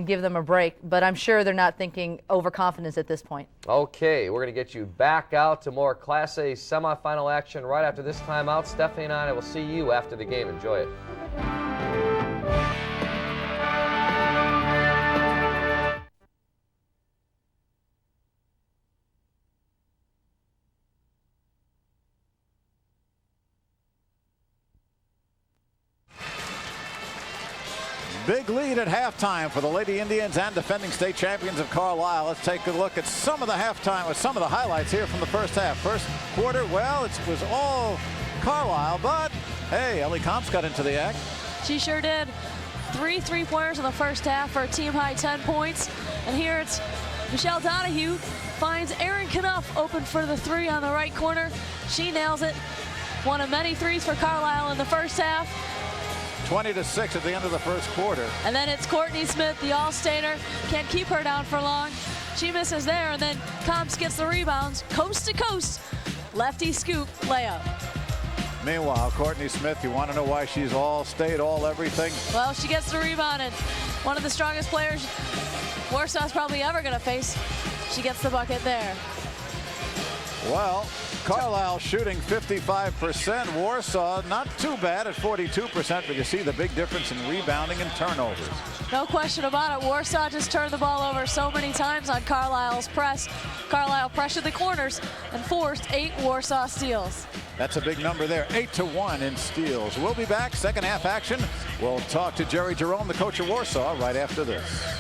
give them a break. But I'm sure they're not thinking overconfidence at this point. Okay, we're going to get you back out to more Class A semifinal action right after this timeout. Stephanie and I will see you after the game. Enjoy it. Big lead at halftime for the Lady Indians and defending state champions of Carlyle. Let's take a look at some of the halftime with some of the highlights here from the first half. First quarter, well, it was all Carlyle, but hey, Ellie Comps got into the act. She sure did. 3 3-pointers in the first half for a team-high 10 points. And here it's Michelle Donahue finds Erin Knuff open for the 3 on the right corner. She nails it. One of many threes for Carlyle in the first half. 20-6 at the end of the first quarter. And then it's Courtney Smith, the All-Stater. Can't keep her down for long. She misses there, and then Comps gets the rebounds. Coast to coast. Lefty scoop layup. Meanwhile, Courtney Smith, you want to know why she's All-State, all-everything? Well, she gets the rebound, and one of the strongest players Warsaw's probably ever going to face. She gets the bucket there. Well, Carlyle shooting 55%. Warsaw not too bad at 42%, but you see the big difference in rebounding and turnovers. No question about it. Warsaw just turned the ball over so many times on Carlisle's press. Carlyle pressured the corners and forced 8 Warsaw steals. That's a big number there, 8-1 in steals. We'll be back, second half action. We'll talk to Jerry Jerome, the coach of Warsaw, right after this.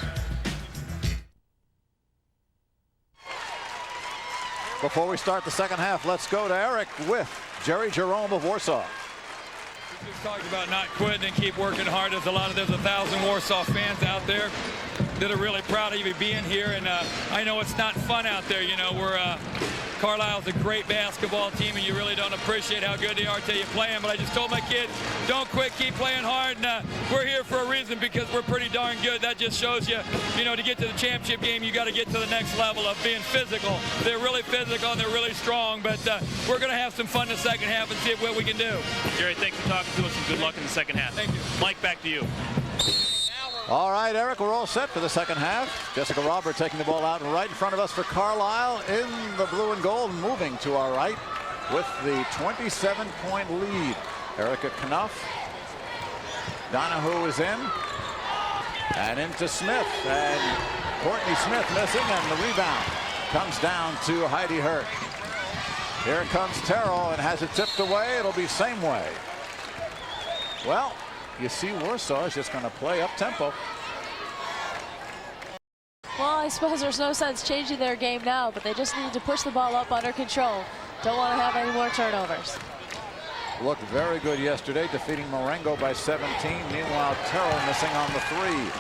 Before we start the second half, let's go to Eric with Jerry Jerome of Warsaw. We just talked about not quitting and keep working hard. There's 1,000 Warsaw fans out there that are really proud of you being here, and I know it's not fun out there. You know, Carlisle's a great basketball team, and you really don't appreciate how good they are till you play them. But I just told my kids, don't quit, keep playing hard, and we're here for a reason because we're pretty darn good. That just shows you, you know, to get to the championship game, you got to get to the next level of being physical. They're really physical and they're really strong, but we're going to have some fun in the second half and see what we can do. Jerry, thanks for talking to us and good luck in the second half. Thank you. Mike, back to you. All right, Eric, we're all set for the second half. Jessica Robert taking the ball out right in front of us for Carlyle in the blue and gold, moving to our right with the 27-point lead. Erica Knuff. Donahue is in. And into Smith. And Courtney Smith missing, and the rebound comes down to Heidi Hurt. Here comes Terrell and has it tipped away. It'll be same way. Well, you see Warsaw is just going to play up tempo. Well, I suppose there's no sense changing their game now, but they just need to push the ball up under control. Don't want to have any more turnovers. Looked very good yesterday, defeating Marengo by 17. Meanwhile, Terrell missing on the 3.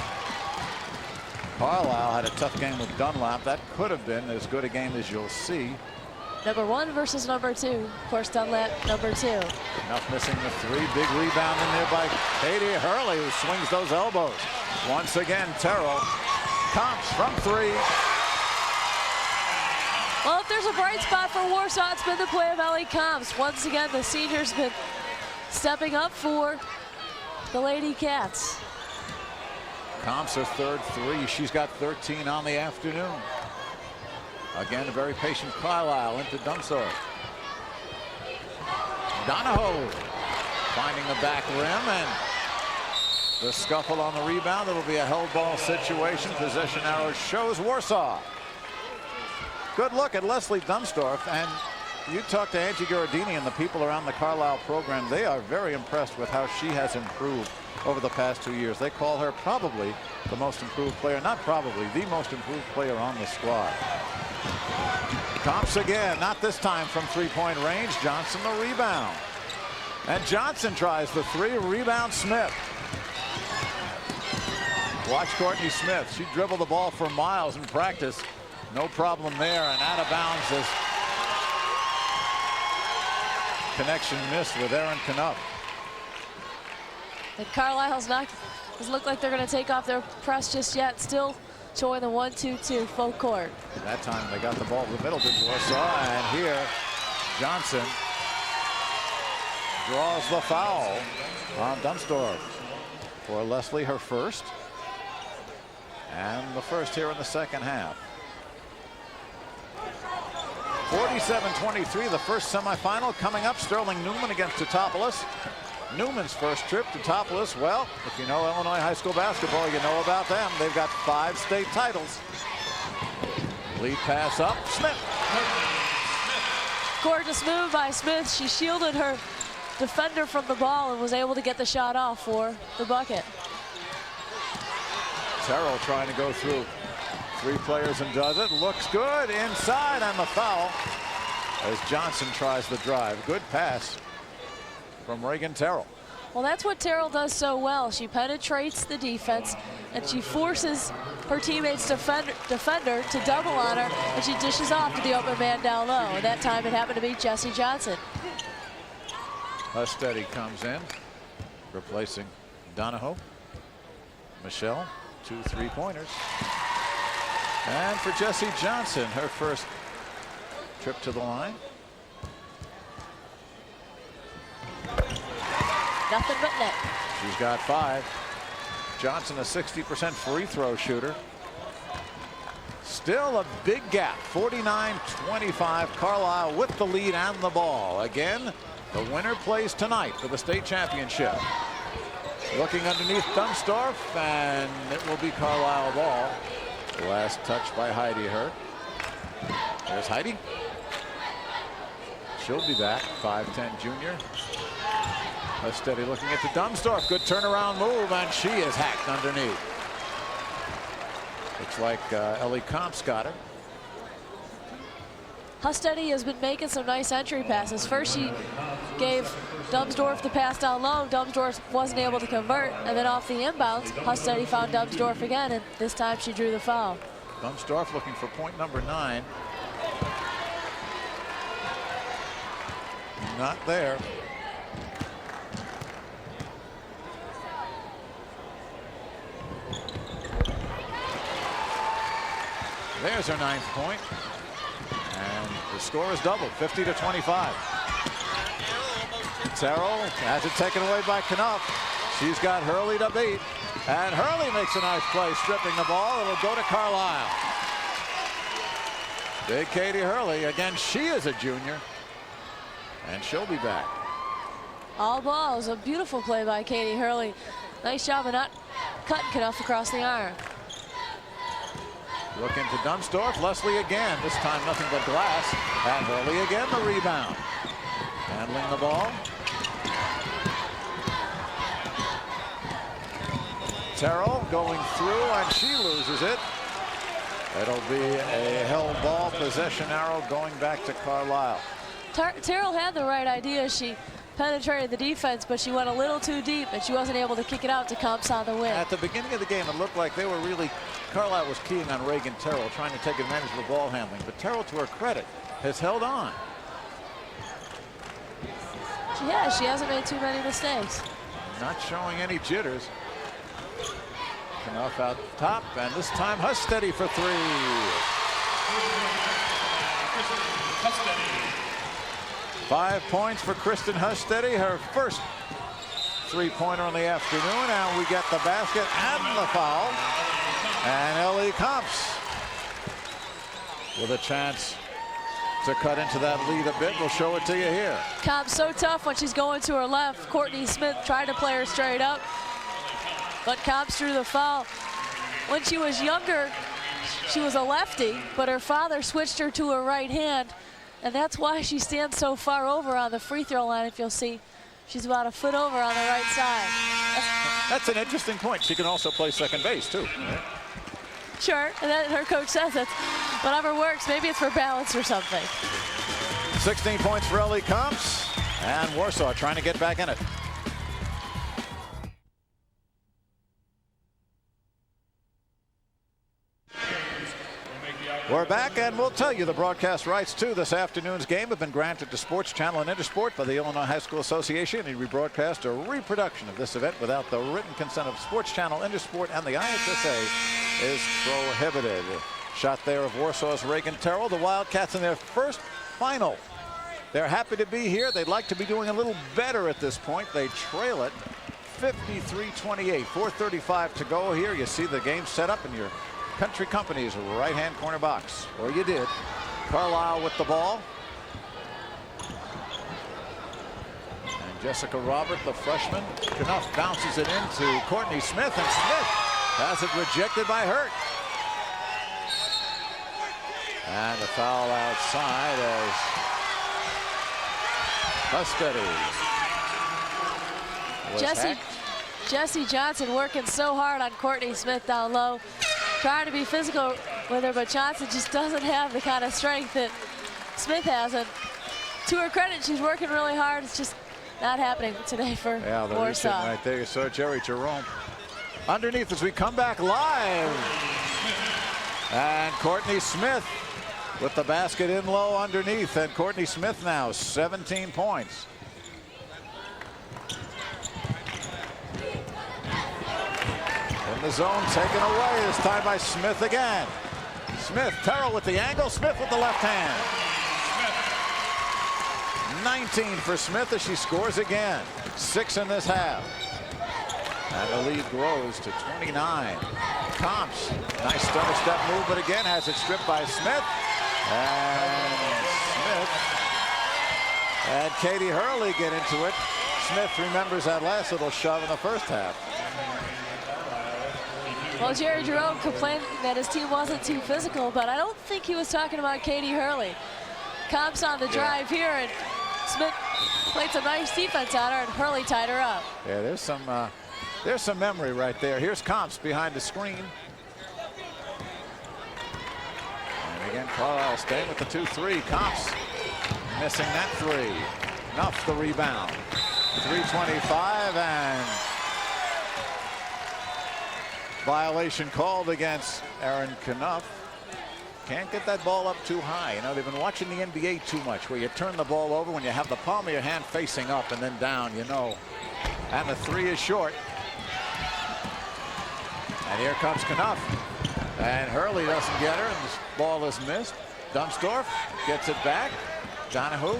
Carlyle had a tough game with Dunlap. That could have been as good a game as you'll see. Number 1 versus number 2. Of course, Dunlap, number 2. Enough missing the 3. Big rebound in there by Katie Hurley, who swings those elbows. Once again, Terrell. Comps from 3. Well, if there's a bright spot for Warsaw, it's been the play of Ellie Comps. Once again, the senior's been stepping up for the Lady Cats. Comps her third 3. She's got 13 on the afternoon. Again, a very patient Carlyle into Dunsor. Donahoe finding the back rim, and the scuffle on the rebound. It'll be a held ball situation. Possession arrow shows Warsaw. Good look at Leslie Dunsdorf, and you talk to Angie Gherardini and the people around the Carlyle program. They are very impressed with how she has improved over the past 2 years. They call her probably the most improved player, not probably, the most improved player on the squad. Comps again, not this time from 3-point range. Johnson the rebound. And Johnson tries the 3, rebound Smith. Watch Courtney Smith. She dribbled the ball for miles in practice. No problem there, and out of bounds as connection missed with Erin Knupp. And Carlisle's not doesn't look like they're going to take off their press just yet. Still showing the 1-2-2 full court. That time they got the ball to the middle, did Warsaw, and here Johnson draws the foul on Dunsdorf for Leslie, her first, and the first here in the second half. 47-23, the first semifinal coming up. Sterling Newman against Teutopolis. Newman's first trip to Teutopolis. Well, if you know Illinois high school basketball, you know about them. They've got 5 state titles. Lead pass up, Smith. Gorgeous move by Smith. She shielded her defender from the ball and was able to get the shot off for the bucket. Terrell trying to go through 3 players and does it. Looks good inside, and the foul as Johnson tries the drive. Good pass from Reagan Terrell. Well, that's what Terrell does so well. She penetrates the defense, and she forces her teammates defender to double on her, and she dishes off to the open man down low. And that time it happened to be Jessie Johnson. Steady comes in, replacing Donahoe. Michelle, 2 3-pointers. And for Jessie Johnson, her first trip to the line. Nothing but net. She's got 5. Johnson, a 60% free throw shooter. still a big gap. 49-25. Carlyle with the lead and the ball. Again, the winner plays tonight for the state championship. Looking underneath Dunsdorf, and it will be Carlyle ball. Last touch by Heidi Hurt. There's Heidi. She'll be back. 5'10" junior. Steady looking at the Dunsdorf. Good turnaround move, and she is hacked underneath. Looks like Ellie Comps got it. Hustedy has been making some nice entry passes. First she gave Dunsdorf the pass down low. Dunsdorf wasn't able to convert, and then off the inbounds, Hustedy found Dunsdorf again, and this time she drew the foul. Dunsdorf looking for point number 9. Not there. There's her 9th point. And the score is doubled, 50-25. Terrell has it taken away by Knuff. She's got Hurley to beat. And Hurley makes a nice play, stripping the ball. It'll go to Carlyle. Big Katie Hurley. Again, she is a junior. And she'll be back. All balls. A beautiful play by Katie Hurley. Nice job of not cutting Knuff across the iron. Looking to Dunsdorf. Leslie again. This time nothing but glass. And Hurley again the rebound. Handling the ball. Terrell going through, and she loses it. It'll be a held ball, possession arrow going back to Carlyle. Terrell had the right idea. She penetrated the defense, but she went a little too deep, and she wasn't able to kick it out to Comps on the win. At the beginning of the game, it looked like they were really, Carlyle was keying on Reagan Terrell, trying to take advantage of the ball handling. But Terrell, to her credit, has held on. Yeah, she hasn't made too many mistakes. Not showing any jitters. Knuff out top, and this time Hustedy for 3. 5 points for Kristen Hustedy, her first 3-pointer on the afternoon, and we get the basket and the foul. And Ellie Comps with a chance to cut into that lead a bit. We'll show it to you here. Comps so tough when she's going to her left. Courtney Smith tried to play her straight up, but Comps drew the foul. When she was younger, she was a lefty, but her father switched her to her right hand, and that's why she stands so far over on the free throw line. If you'll see, she's about a foot over on the right side. That's an interesting point. She can also play second base, too. Sure, and then her coach says it's whatever works. Maybe it's for balance or something. 16 points for Ellie Comps, and Warsaw trying to get back in it. We're back, and we'll tell you the broadcast rights to this afternoon's game have been granted to Sports Channel and Intersport by the Illinois High School Association. Any rebroadcast or reproduction of this event without the written consent of Sports Channel, Intersport, and the IHSA is prohibited. Shot there of Warsaw's Reagan Terrell. The Wildcats in their first final. They're happy to be here. They'd like to be doing a little better at this point. They trail it 53-28. 4:35 to go here. You see the game set up in your Country Company's right-hand corner box, or you did. Carlyle with the ball. And Jessica Robert, the freshman. Knuff bounces it into Courtney Smith, and Smith has it rejected by Hurt. And a foul outside as Hustedy. Jessie Johnson working so hard on Courtney Smith down low, trying to be physical with her, but Johnson just doesn't have the kind of strength that Smith has. And to her credit, she's working really hard. It's just not happening today for Warsaw. Right there, you saw Jerry Jerome underneath as we come back live. And Courtney Smith with the basket in low underneath, and Courtney Smith now 17 points. In the zone, taken away this time by Smith again. Smith, Terrell with the angle, Smith with the left hand. 19 for Smith as she scores again. 6 in this half. And the lead grows to 29. Comps, nice stunner step move, but again has it stripped by Smith. And Smith and Katie Hurley get into it. Smith remembers that last little shove in the first half. Well, Jerry Jerome complained that his team wasn't too physical, but I don't think he was talking about Katie Hurley. Comps on the drive here, and Smith played some nice defense on her, and Hurley tied her up. Yeah, there's some memory right there. Here's Comps behind the screen. And again, Carlyle staying with the 2-3. Comps missing that three. Enough the rebound. 3:25 and violation called against Erin Knuff. Can't get that ball up too high. You know, they've been watching the NBA too much, where you turn the ball over when you have the palm of your hand facing up and then down, you know. And the three is short. And here comes Knuff. And Hurley doesn't get her, and this ball is missed. Dunsdorf gets it back. Donahue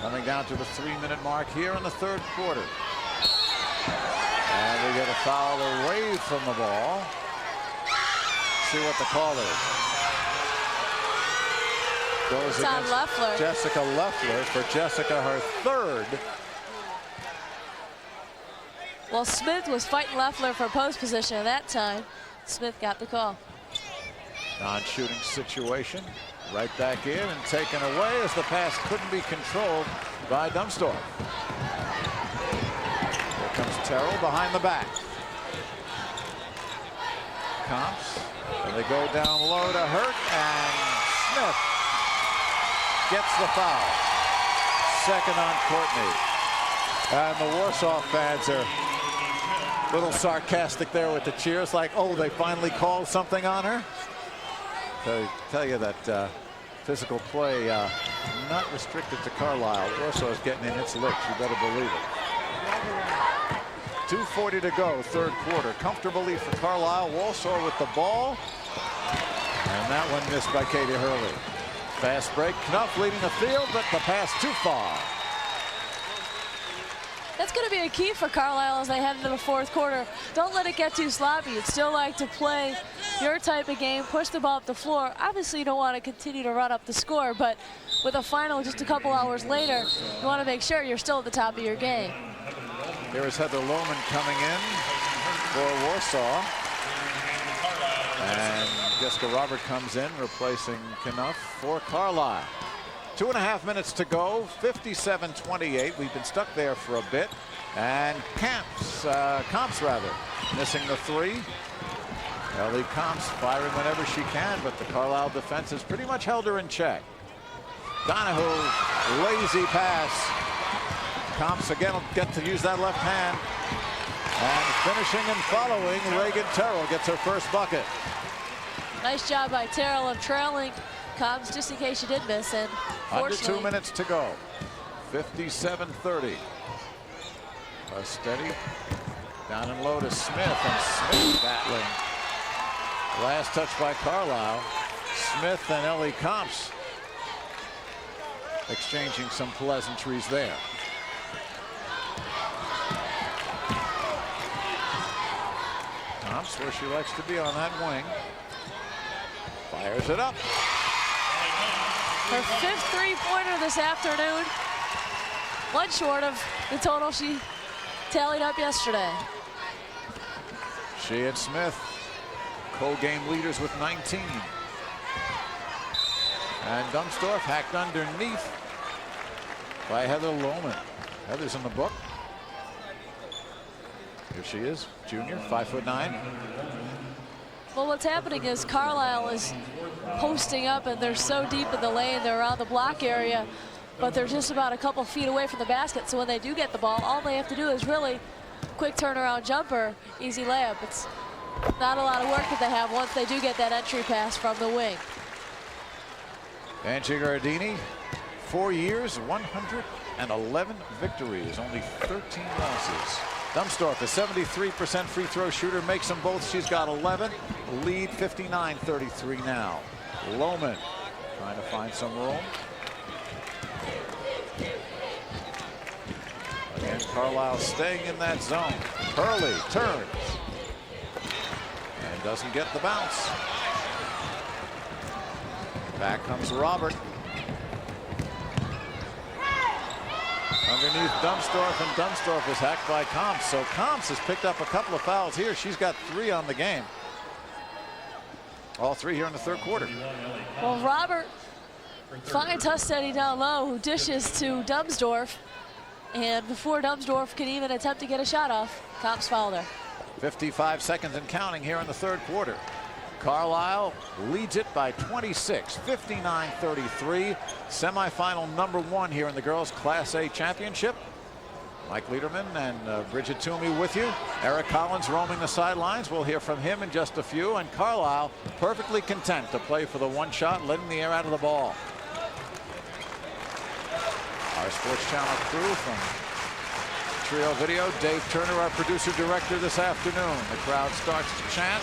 coming down to the 3-minute mark here in the third quarter. And we get a foul away from the ball. See what the call is. Goes it's on against Leffler. Jessica Leffler for Jessica, her third. Well, Smith was fighting Leffler for post position at that time. Smith got the call. Non-shooting situation. Right back in and taken away as the pass couldn't be controlled by Dunsdorf. Here comes Terrell behind the back. Comps. And they go down low to Hurt, and Smith gets the foul. Second on Courtney. And the Warsaw fans are a little sarcastic there with the cheers, like, oh, they finally called something on her. Tell you that physical play not restricted to Carlyle. Warsaw is getting in its licks. You better believe it. 2:40 to go, third quarter. Comfortable lead for Carlyle. Warsaw with the ball. And that one missed by Katie Hurley. Fast break. Knuff leading the field, but the pass too far. That's going to be a key for Carlyle as they head into the fourth quarter. Don't let it get too sloppy. You'd still like to play your type of game, push the ball up the floor. Obviously, you don't want to continue to run up the score, but with a final just a couple hours later, you want to make sure you're still at the top of your game. Here is Heather Lohman coming in for Warsaw. And Jessica Robert comes in, replacing Knuff for Carlyle. 2.5 minutes to go, 57-28. We've been stuck there for a bit. And Comps missing the three. Ellie Comps firing whenever she can, but the Carlyle defense has pretty much held her in check. Donahue, lazy pass. Comps again will get to use that left hand. And finishing and following, Reagan Terrell gets her first bucket. Nice job by Terrell of trailing Comps, just in case you did miss it. Under 2 minutes to go. 57-30. A steady down and low to Smith, and Smith battling. Last touch by Carlyle. Smith and Ellie Comps exchanging some pleasantries there. Comps where she likes to be on that wing. Fires it up. Her fifth three-pointer this afternoon. One short of the total she tallied up yesterday. She and Smith, co-game leaders with 19. And Dunsdorf hacked underneath by Heather Lohman. Heather's in the book. Here she is, junior, 5'9". Well, what's happening is Carlyle is posting up, and they're so deep in the lane, they're around the block area, but they're just about a couple feet away from the basket. So when they do get the ball, all they have to do is really quick turnaround jumper, easy layup. It's not a lot of work that they have once they do get that entry pass from the wing. Angie Gardini, 4 years, 111 victories, only 13 losses. Dunsdorf, a 73% free throw shooter, makes them both. She's got 11. Lead 59-33 now. Lohman trying to find some room. Again, Carlyle staying in that zone. Hurley turns and doesn't get the bounce. Back comes Robert. Underneath Dumsdorf, and Dumsdorf is hacked by Comps. So Comps has picked up a couple of fouls here. She's got 3 on the game. All 3 here in the third quarter. Well, Robert finds Hustedy down low, who dishes to Dumsdorf. And before Dumsdorf can even attempt to get a shot off, Comps fouled her. 55 seconds and counting here in the third quarter. Carlyle leads it by 26, 59-33. Semifinal number 1 here in the girls Class A championship. Mike Liederman and Bridget Toomey with you. Eric Collins roaming the sidelines. We'll hear from him in just a few. And Carlyle perfectly content to play for the 1 shot, letting the air out of the ball. Our Sports Channel crew from Trio Video. Dave Turner, our producer director this afternoon. The crowd starts to chant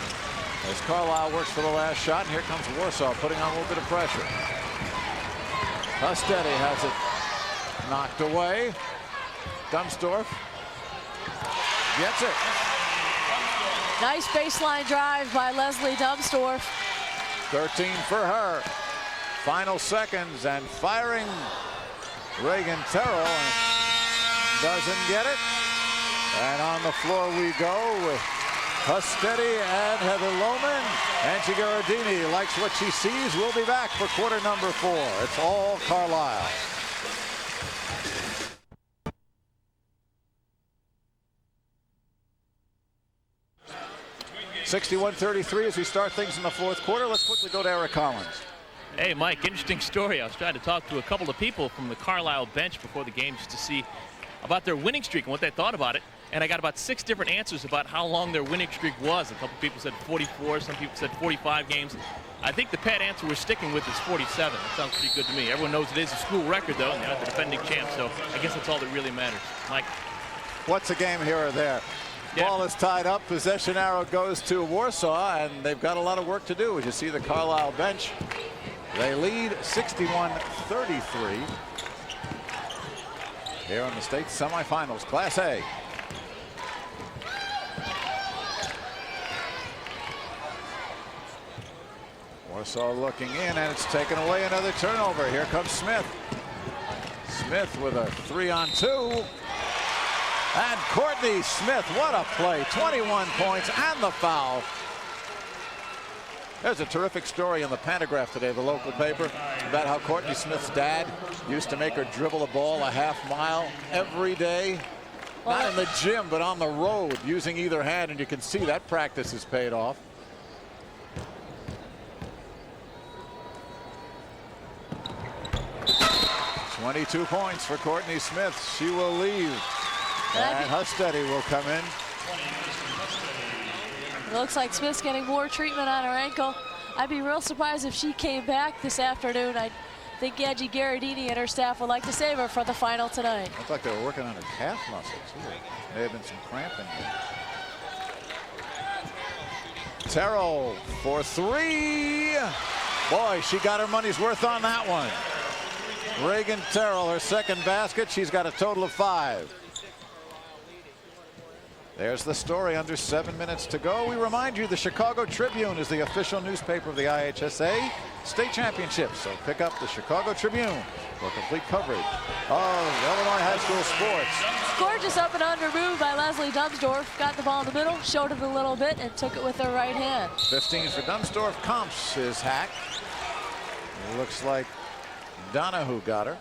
as Carlyle works for the last shot. And here comes Warsaw putting on a little bit of pressure. Hustedy has it knocked away. Dumsdorf gets it. Nice baseline drive by Leslie Dumsdorf. 13 for her. Final seconds and firing Reagan Terrell doesn't get it. And on the floor we go with Hustedy and Heather Lohman. Angie Gherardini likes what she sees. We'll be back for quarter number 4. It's all Carlyle. (61-33) as we start things in the fourth quarter. Let's quickly go to Eric Collins. Hey, Mike, interesting story. I was trying to talk to a couple of people from the Carlyle bench before the game just to see about their winning streak and what they thought about it. And I got about 6 different answers about how long their winning streak was. A couple people said 44, some people said 45 games. I think the pat answer we're sticking with is 47. That sounds pretty good to me. Everyone knows it is a school record, though, and they're not the defending champ, so I guess that's all that really matters. Mike? What's a game here or there? Yeah. Ball is tied up. Possession arrow goes to Warsaw, and they've got a lot of work to do. As you see the Carlyle bench, they lead 61-33 here in the state semifinals, Class A. Warsaw looking in, and it's taken away. Another turnover. Here comes Smith. Smith with a 3-on-2. And Courtney Smith, what a play. 21 points and the foul. There's a terrific story in the Pantagraph today, the local paper, about how Courtney Smith's dad used to make her dribble a ball a half-mile every day. Not in the gym, but on the road, using either hand, and you can see that practice has paid off. (22 points for Courtney Smith. She will leave. And Hustedy will come in. It looks like Smith's getting more treatment on her ankle. I'd be real surprised if she came back this afternoon. I think Angie Gherardini and her staff would like to save her for the final tonight. Looked like they were working on her calf muscles too. May have been some cramping. Terrell for 3. Boy, she got her money's worth on that one. Reagan Terrell, her second basket. She's got a total of 5. There's the story under 7 minutes to go. We remind you the Chicago Tribune is the official newspaper of the IHSA state championship. So pick up the Chicago Tribune for complete coverage of Illinois high school sports. Gorgeous up and under move by Leslie Dumsdorf. Got the ball in the middle, showed it a little bit, and took it with her right hand. 15 for Dumsdorf. Comps is hacked. It looks like Donahue got her.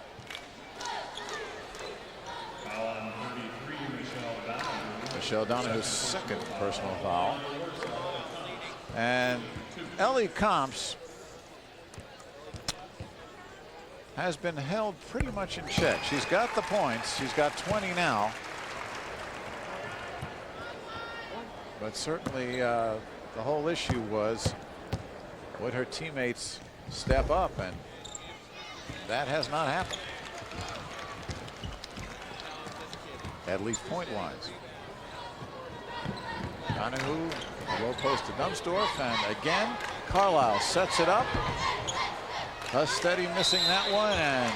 Michelle Donahue's second personal foul. And Ellie Comps has been held pretty much in check. She's got the points. She's got 20 now. But certainly the whole issue was would her teammates step up, and that has not happened. At least point-wise. Donahue, low post to Dumsdorf, and again, Carlyle sets it up. Hustedy missing that one, and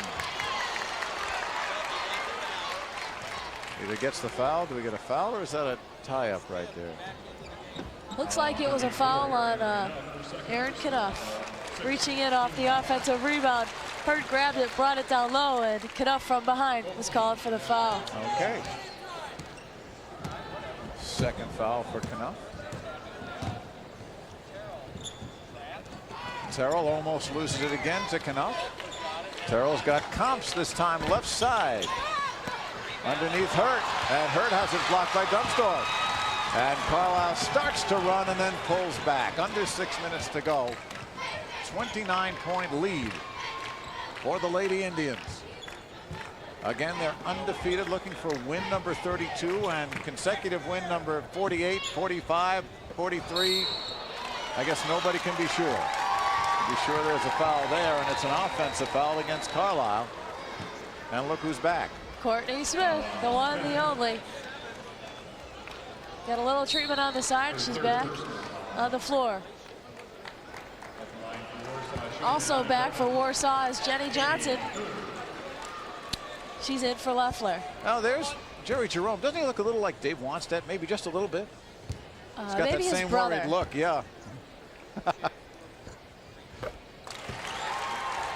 Either gets the foul. Do we get a foul, or is that a tie-up right there? Looks like it was a foul on Aaron Knuff. Reaching in off the offensive rebound. Hurt grabbed it, brought it down low, and Knuff from behind was called for the foul. Okay. Second foul for Knuff. Terrell almost loses it again to Knuff. Terrell's got Comps this time left side. Underneath Hurt, and Hurt has it blocked by Dunsdorf. And Carlyle starts to run and then pulls back. Under 6 minutes to go. 29-point lead for the Lady Indians. Again, they're undefeated, looking for win number 32 and consecutive win number 48, 45, 43. I guess nobody can be sure. Be sure there's a foul there, and it's an offensive foul against Carlyle. And look who's back. Courtney Smith, the one, the only. Got a little treatment on the side. She's back on the floor. Also back for Warsaw is Jenny Johnson. She's in for Leffler. Now there's Jerry Jerome. Doesn't he look a little like Dave Wanstead? Maybe just a little bit. He's got maybe that his same brother. worried look. Yeah.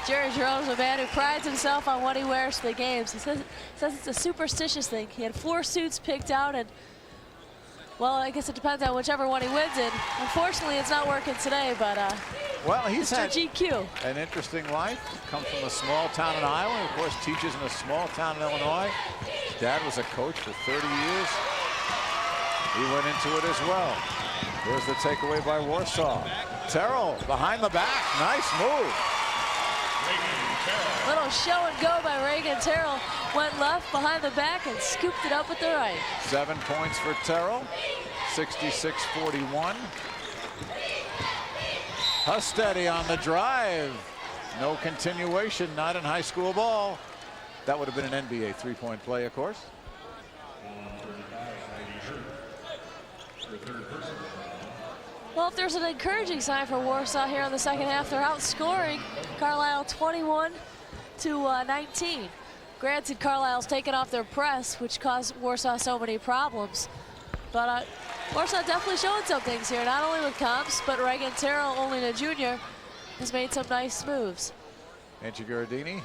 Jerry Jerome's a man who prides himself on what he wears to the games. He says it's a superstitious thing. He had 4 suits picked out, and well, I guess it depends on whichever one he wins in. Unfortunately, it's not working today, but well, he's Mr. had GQ. an interesting life. Comes from a small town in Iowa, and of course teaches in a small town in Illinois. His dad was a coach for 30 years. He went into it as well. Here's the takeaway by Warsaw. Terrell behind the back. Nice move. Little show and go by Reagan Terrell. Went left behind the back and scooped it up with the right. 7 points for Terrell. 66-41. Husteady on the drive. No continuation, not in high school ball. That would have been an NBA three-point play, of course. Well, if there's an encouraging sign for Warsaw here in the second half, they're outscoring Carlyle 21 to 19. Granted, Carlisle's taken off their press, which caused Warsaw so many problems. But Warsaw definitely showing some things here, not only with Comps, but Reagan Terrell, only a junior, has made some nice moves. Angie Gardini.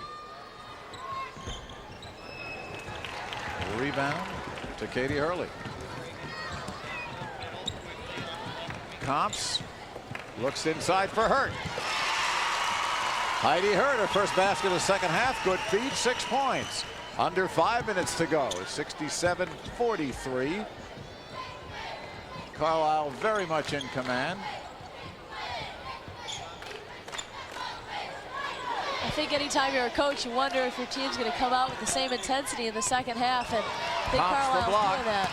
Rebound to Katie Hurley. Comps looks inside for Hurt. Heidi Hurt, her first basket of the second half. Good feed, 6 points. Under 5 minutes to go. 67-43. Carlyle very much in command. I think anytime you're a coach, you wonder if your team's going to come out with the same intensity in the second half, and I think Carlisle's doing that.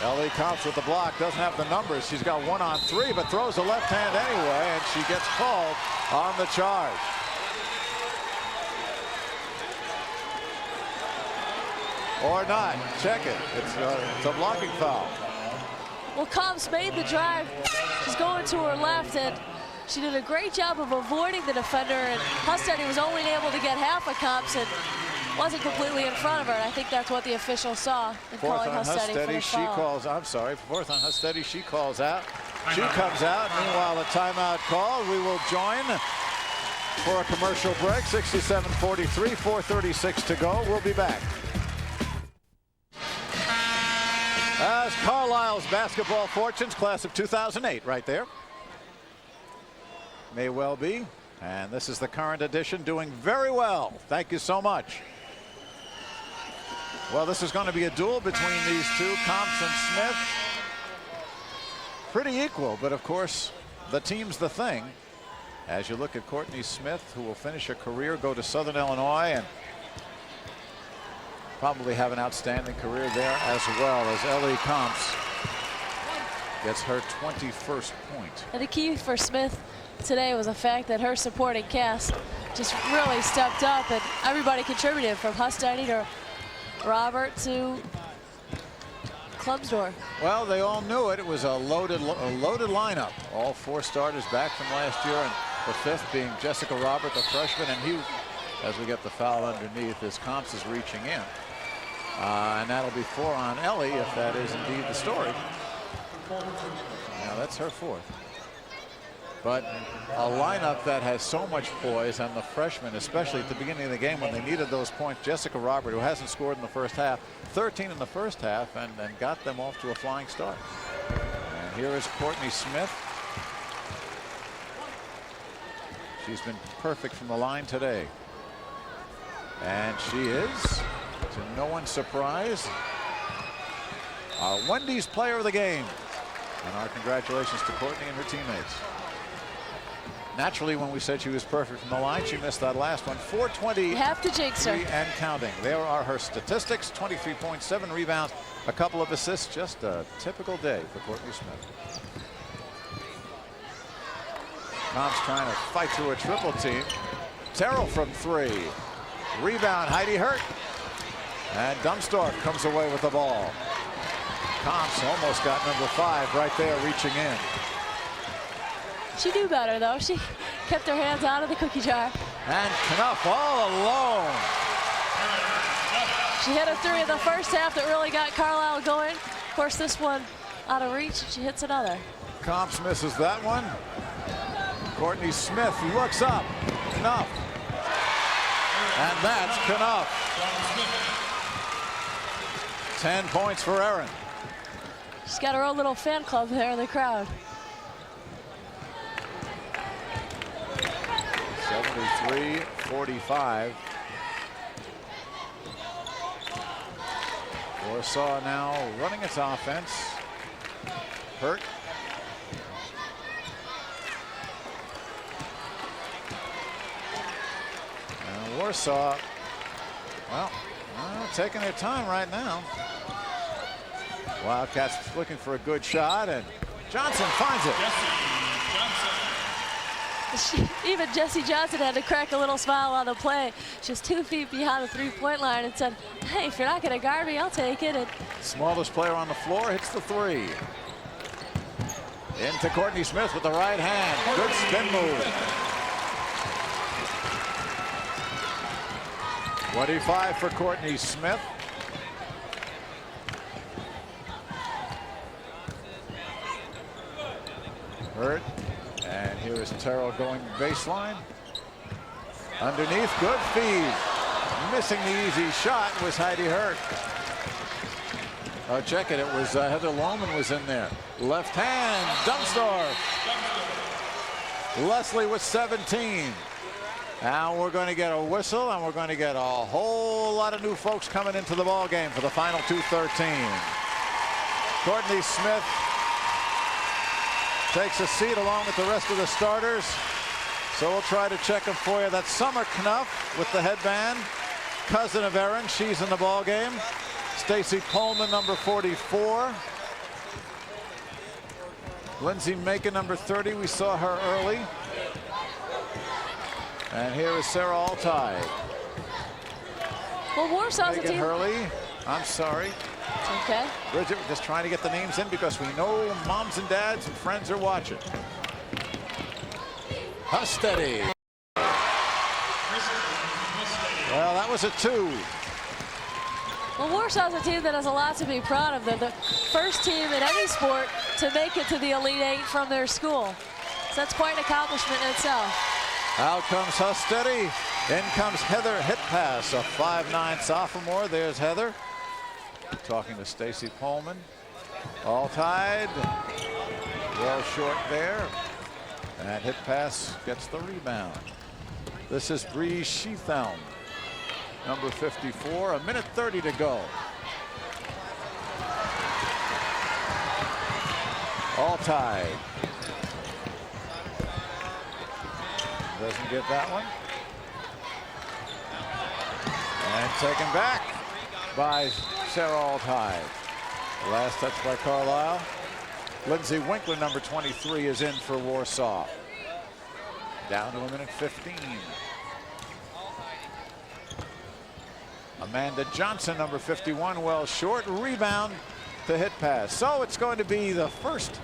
Ellie Comps with the block, doesn't have the numbers. She's got 1 on 3, but throws the left hand anyway, and she gets called on the charge. Or not. Check it. It's a blocking foul. Well, Comps made the drive. She's going to her left, and she did a great job of avoiding the defender, and Husteady was only able to get half of Comps and wasn't completely in front of her, and I think that's what the official saw in calling Husteady for the foul. She calls, I'm sorry, fourth on Husteady, she calls out. She comes out. Meanwhile, a timeout call. We will join for a commercial break. 67-43, 4:36 to go. We'll be back. As Carlisle's basketball fortunes, class of 2008, right there. May well be. And this is the current edition, doing very well. Thank you so much. Well, this is going to be a duel between these two, Comps and Smith. Pretty equal, but of course, the team's the thing. As you look at Courtney Smith, who will finish her career, go to Southern Illinois, and probably have an outstanding career there, as well as Ellie Comps gets her 21st point. And the key for Smith today was the fact that her supporting cast just really stepped up, and everybody contributed, from Husteady to Robert to Klumsdorf. Well, they all knew it. It was a loaded lineup. All 4 starters back from last year, and the 5th being Jessica Robert, the freshman, and he, as we get the foul underneath, as Comps is reaching in. And that'll be 4 on Ellie, if that is indeed the story. Now that's her 4th. But a lineup that has so much poise, and the freshmen, especially at the beginning of the game when they needed those points. Jessica Robert, who hasn't scored in the first half, 13 in the first half, and got them off to a flying start. And here is Courtney Smith. She's been perfect from the line today. And she is, to no one's surprise, our Wendy's player of the game. And our congratulations to Courtney and her teammates. Naturally, when we said she was perfect from the line, she missed that last one. 420. You have to jinx her. And counting. There are her statistics. 23 points, 7 rebounds, a couple of assists. Just a typical day for Courtney Smith. Tom's trying to fight through a triple team. Terrell from 3. Rebound, Heidi Hurt. And Dumstorff comes away with the ball. Comps almost got number 5 right there, reaching in. She knew better, though. She kept her hands out of the cookie jar. And Knuff all alone. She hit a 3 in the first half that really got Carlyle going. Of course, this one out of reach, she hits another. Comps misses that one. Courtney Smith looks up. Knuff. And that's Knuff. 10 points for Erin. She's got her own little fan club there in the crowd. 73-45. Warsaw now running its offense. Hurt. And Warsaw, well, taking their time right now. Wildcats looking for a good shot, and Johnson finds it. Even Jessie Johnson had to crack a little smile on the play. She was 2 feet behind the 3-point line and said, hey, if you're not going to guard me, I'll take it. And smallest player on the floor hits the 3. Into Courtney Smith with the right hand. Good spin move. 25 for Courtney Smith. Hurt. And here is Terrell going baseline. Underneath, good feed. Missing the easy shot was Heidi Hurt. Oh, check it. It was Heather Lohman was in there. Left hand, Dumstorff. Leslie with 17. Now we're going to get a whistle, and we're going to get a whole lot of new folks coming into the ball game for the final 2:13. Courtney Smith takes a seat along with the rest of the starters. So we'll try to check them for you. That's Summer Knuff with the headband, cousin of Erin. She's in the ball game. Stacy Coleman, number 44. Lindsay Macon, number 30. We saw her early. And here is Sarah Altai. well, Warsaw's a Megan team. Hurley. I'm sorry. Okay. Bridget, we're just trying to get the names in because we know moms and dads and friends are watching. Husteady. Well, that was a 2. Well, Warsaw's a team that has a lot to be proud of. They're the first team in any sport to make it to the Elite 8 from their school. So that's quite an accomplishment in itself. Out comes Husteady. In comes Heather Hitpass, a 5'9" sophomore. There's Heather. Talking to Stacy Pullman. All tied. Well short there. And Hitpass gets the rebound. This is Bree Sheathelm, number 54. A minute 30 to go. All tied. Doesn't get that one. And taken back by Sarah Altai. The last touch by Carlyle. Lindsay Winkler, number 23, is in for Warsaw. Down to a minute 15. Amanda Johnson, number 51, well short. Rebound to hit pass. So it's going to be the first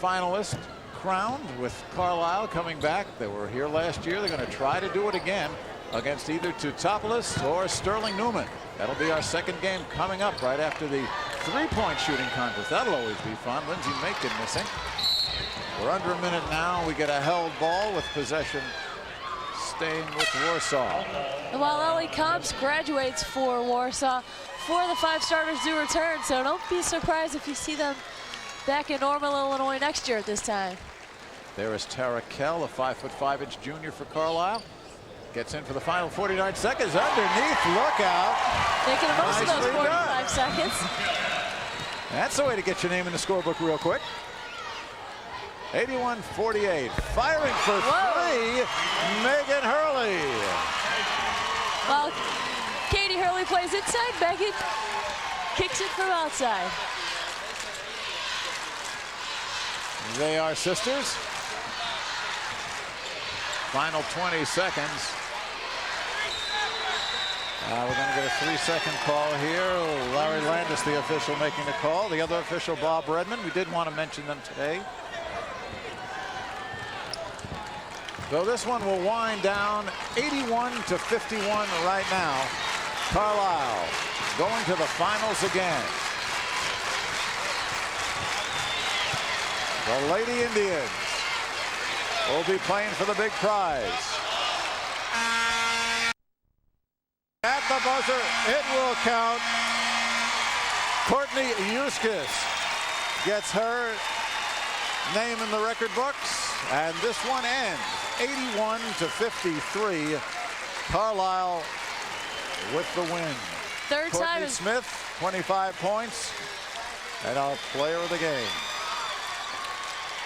finalist crowned with Carlyle coming back. They were here last year. They're going to try to do it again. against either Teutopolis or Sterling Newman. That'll be our second game coming up right after the three-point shooting contest. That'll always be fun. Lindsay Macon missing. We're under a minute now. We get a held ball with possession staying with Warsaw. And while Ellie Combs graduates for Warsaw, 4 of the 5 starters do return, so don't be surprised if you see them back in Normal, Illinois next year at this time. There is Tara Kell, a 5'5" junior for Carlyle. Gets in for the final 49 seconds. Underneath, look out. Making the most of those Nicely 45 done. seconds. That's the way to get your name in the scorebook real quick. 81-48. Firing for three, Megan Hurley. While Katie Hurley plays inside, Megan kicks it from outside. They are sisters. Final 20 seconds. We're going to get a 3-second call here. Larry Landis, the official, making the call. The other official, Bob Redmond. We did want to mention them today. So this one will wind down 81-51 right now. Carlyle going to the finals again. The Lady Indians will be playing for the big prize. At the buzzer, it will count. Courtney Euskis gets her name in the record books, and this one ends 81-53. Carlyle with the win. Third time. Courtney Smith, 25 points, and our player of the game.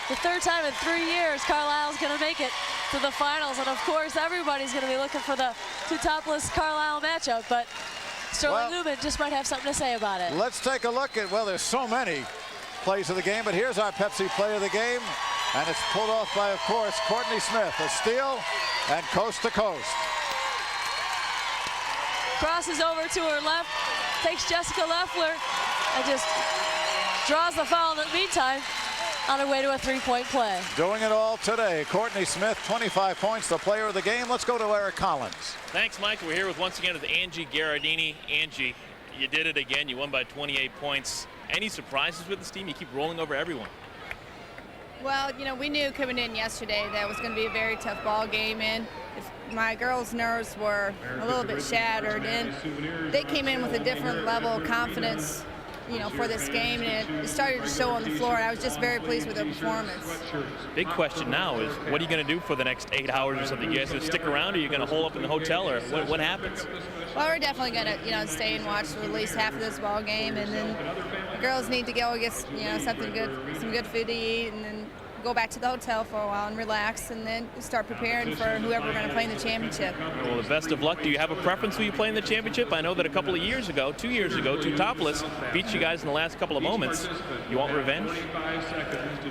The third time in 3 years, Carlisle's going to make it to the finals. And of course, everybody's going to be looking for the Teutopolis Carlisle matchup. But Sterling Newman just might have something to say about it. Let's take a look at, well, there's so many plays of the game, but here's our Pepsi play of the game. And it's pulled off by, of course, Courtney Smith. A steal and coast to coast. Crosses over to her left, takes Jessica Leffler, and just draws the foul in the meantime. On her way to a three-point play. Doing it all today. Courtney Smith, 25 points, the player of the game. Let's go to Eric Collins. Thanks, Mike. We're here with, once again, with Angie Gherardini. Angie, you did it again. You won by 28 points. Any surprises with this team? You keep rolling over everyone. Well, you know, we knew coming in yesterday that it was going to be a very tough ball game, and my girls' nerves were a little bit shattered, and they came in with a different level of confidence, you know, for this game, and it started to show on the floor, and I was just very pleased with their performance. Big question now is, what are you going to do for the next 8 hours or something? You guys going to stick around, or are you going to hole up in the hotel, or what happens? Well, we're definitely going to, you know, stay and watch for at least half of this ball game, and then the girls need to go get, you know, something good, some good food to eat, and then go back to the hotel for a while and relax, and then start preparing for whoever we're going to play in the championship. Well, the best of luck. Do you have a preference who you play in the championship? I know that a couple of years ago, 2 years ago, Teutopolis beat you guys in the last couple of moments. You want revenge?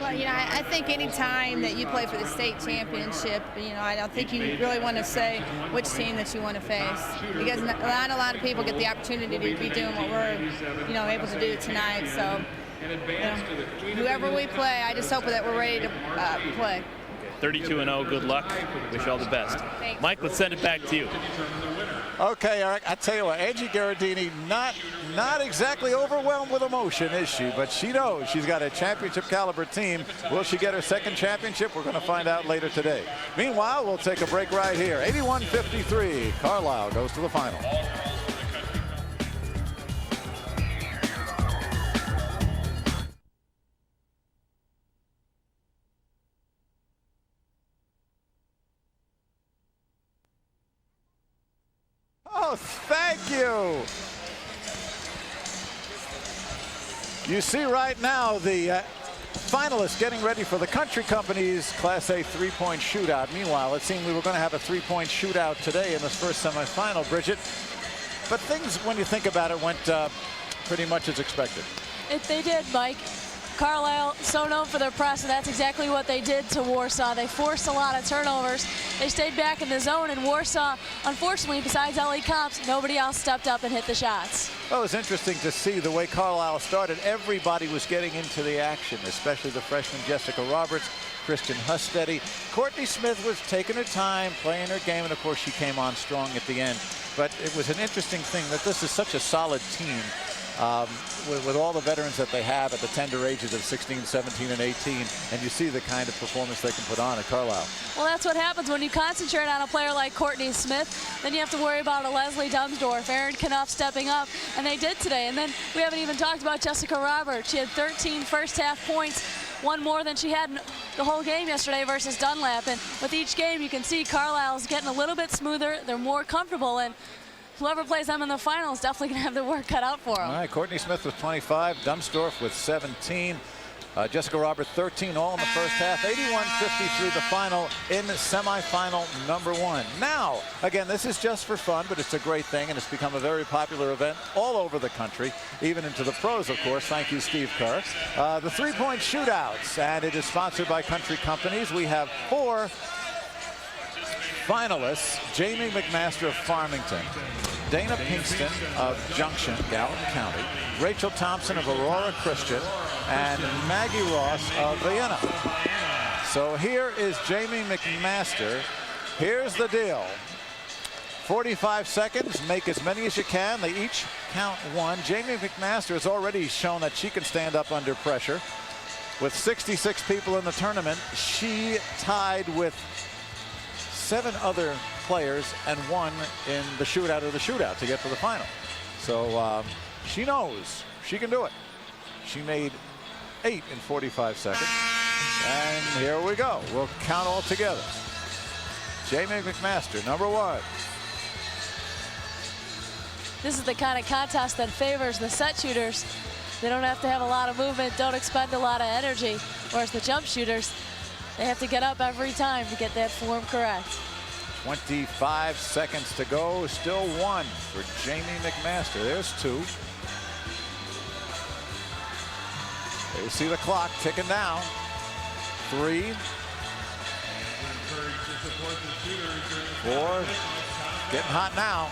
Well, you know, I think any time that you play for the state championship, you know, I don't think you really want to say which team that you want to face, because not a lot of people get the opportunity to be doing what we're, you know, able to do tonight. So, whoever we play, I just hope that we're ready to play. 32-0, good luck. Wish you all the best. Thanks. Mike, let's send it back to you. Okay, Eric, I tell you what, Angie Gherardini, not exactly overwhelmed with emotion, is she? But she knows she's got a championship caliber team. Will she get her second championship? We're going to find out later today. Meanwhile, we'll take a break right here. 81-53, Carlyle goes to the final. Oh, thank you. You see right now the finalists getting ready for the Country Company's Class A three-point shootout. Meanwhile, it seemed we were going to have a three-point shootout today in this first semifinal, Bridget. But things, when you think about it, went pretty much as expected. They did, Mike. Carlyle, so known for their press, and that's exactly what they did to Warsaw. They forced a lot of turnovers. They stayed back in the zone, and Warsaw, unfortunately, besides Ellie Comps, nobody else stepped up and hit the shots. Well, it was interesting to see the way Carlyle started. Everybody was getting into the action, especially the freshman Jessica Roberts, Kristen Hustedy. Courtney Smith was taking her time, playing her game, and of course she came on strong at the end. But it was an interesting thing that this is such a solid team with all the veterans that they have at the tender ages of 16, 17, and 18, and you see the kind of performance they can put on at Carlyle. Well, that's what happens when you concentrate on a player like Courtney Smith. Then you have to worry about a Leslie Dumsdorf, Erin Knuff stepping up, and they did today. And then we haven't even talked about Jessica Roberts. She had 13 first-half points, one more than she had the whole game yesterday versus Dunlap. And with each game, you can see Carlisle's getting a little bit smoother. They're more comfortable, and whoever plays them in the final is definitely going to have their work cut out for them. All right, Courtney Smith with 25, Dumsdorf with 17, Jessica Roberts 13, all in the first half. 81-50 through the final in semifinal number 1. Now, again, this is just for fun, but it's a great thing, and it's become a very popular event all over the country, even into the pros, of course. Thank you, Steve Kerr. The three-point shootouts, and it is sponsored by Country Companies. We have 4 finalists: Jamie McMaster of Farmington, Dana Pinkston of Junction, Gallatin County, Rachel Thompson of Aurora Christian, and Maggie Ross of Vienna. So here is Jamie McMaster. Here's the deal. 45 seconds, make as many as you can. They each count 1. Jamie McMaster has already shown that she can stand up under pressure. With 66 people in the tournament, she tied with 7 other players and won in the shootout of the shootout to get to the final. So she knows she can do it. She made 8 in 45 seconds. And here we go. We'll count all together. Jamie McMaster, number 1. This is the kind of contest that favors the set shooters. They don't have to have a lot of movement, don't expend a lot of energy, whereas the jump shooters, they have to get up every time to get that form correct. 25 seconds to go. Still 1 for Jamie McMaster. There's 2. There you see the clock ticking down. 3. 4. Getting hot now.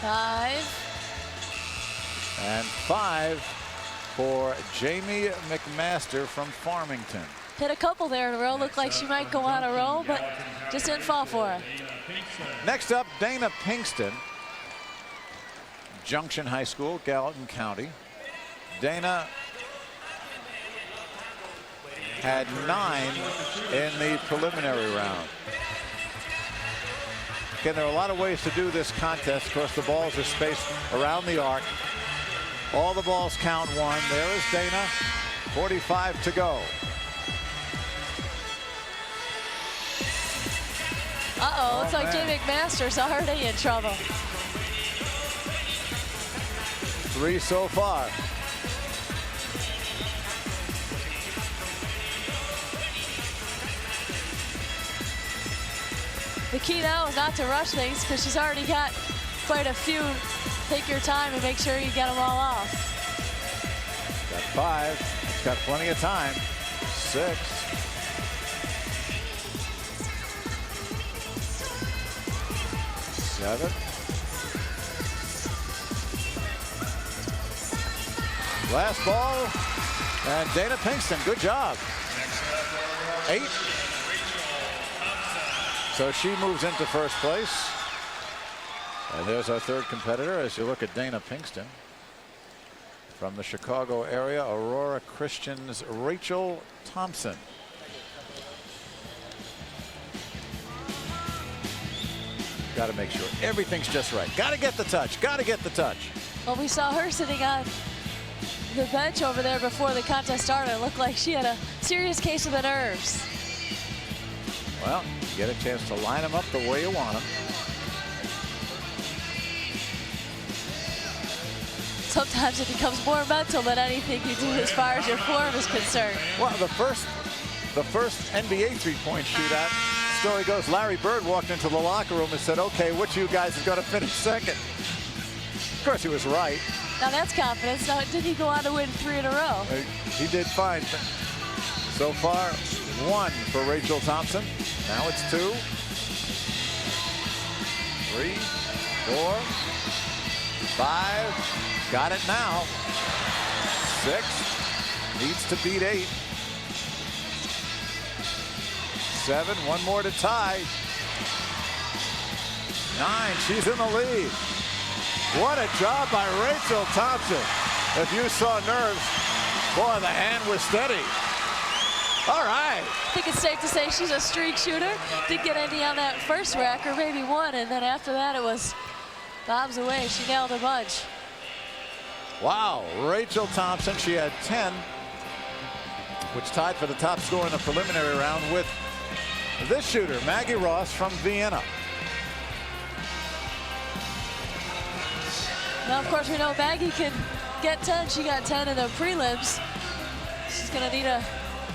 5. And 5 for Jamie McMaster from Farmington. Hit a couple there in a row. Looked like she might go on a roll, but just didn't fall for her. Next up, Dana Pinkston, Junction High School, Gallatin County. Dana had 9 in the preliminary round. Again, there are a lot of ways to do this contest. Of course, the balls are spaced around the arc. All the balls count 1. There is Dana. 45 to go. Uh-oh, looks like Jamie McMaster's already in trouble. 3 so far. The key now is not to rush things because she's already got quite a few. Take your time and make sure you get them all off. Got 5. She's got plenty of time. 6. 7. Last ball. And Dana Pinkston, good job. 8. So she moves into first place. And there's our third competitor as you look at Dana Pinkston. From the Chicago area, Aurora Christian's Rachel Thompson. Got to make sure everything's just right. Got to get the touch. Got to get the touch. Well, we saw her sitting on the bench over there before the contest started. It looked like she had a serious case of the nerves. Well, you get a chance to line them up the way you want them. Sometimes it becomes more mental than anything you do as far as your form is concerned. Well, the first NBA three-point shootout story goes, Larry Bird walked into the locker room and said, okay, which of you guys is going to finish second? Of course, he was right. Now that's confidence. Now, did he go on to win 3 in a row? He did fine. So far, 1 for Rachel Thompson. Now it's 2, 3, 4, 5. Got it now. 6. Needs to beat 8. 7. 1 more to tie. 9. She's in the lead. What a job by Rachel Thompson. If you saw nerves, boy, the hand was steady. All right. I think it's safe to say she's a streak shooter. Didn't get any on that first rack, or maybe 1, and then after that it was bombs away. She nailed a bunch. Wow, Rachel Thompson, she had 10, which tied for the top score in the preliminary round with this shooter, Maggie Ross from Vienna. Now, of course, we know Maggie can get 10. She got 10 in the prelims. She's going to need a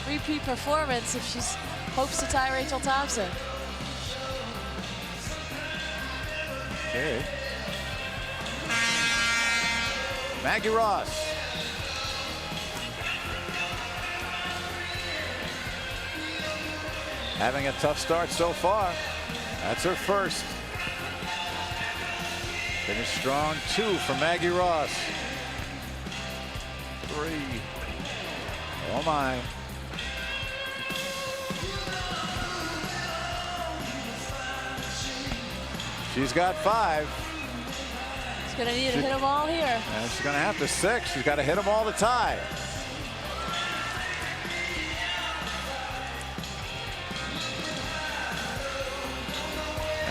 repeat performance if she hopes to tie Rachel Thompson. Okay. Maggie Ross. Having a tough start so far. That's her first. Finished strong. 2 for Maggie Ross. 3. Oh my. She's got 5. She's going to need to hit them all here. And she's going to have to 6. She's got to hit them all to tie.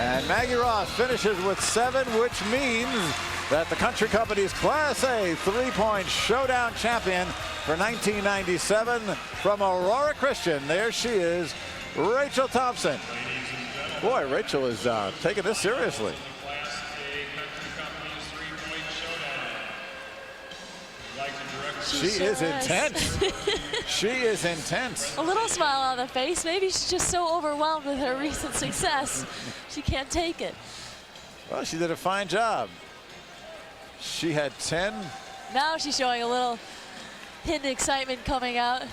And Maggie Ross finishes with 7, which means that the Country Company's Class A 3-point showdown champion for 1997 from Aurora Christian. There she is, Rachel Thompson. Boy, Rachel is taking this seriously. She is intense. She is intense. A little smile on the face. Maybe she's just so overwhelmed with her recent success, she can't take it. Well, she did a fine job. She had 10. Now she's showing a little hidden excitement coming out.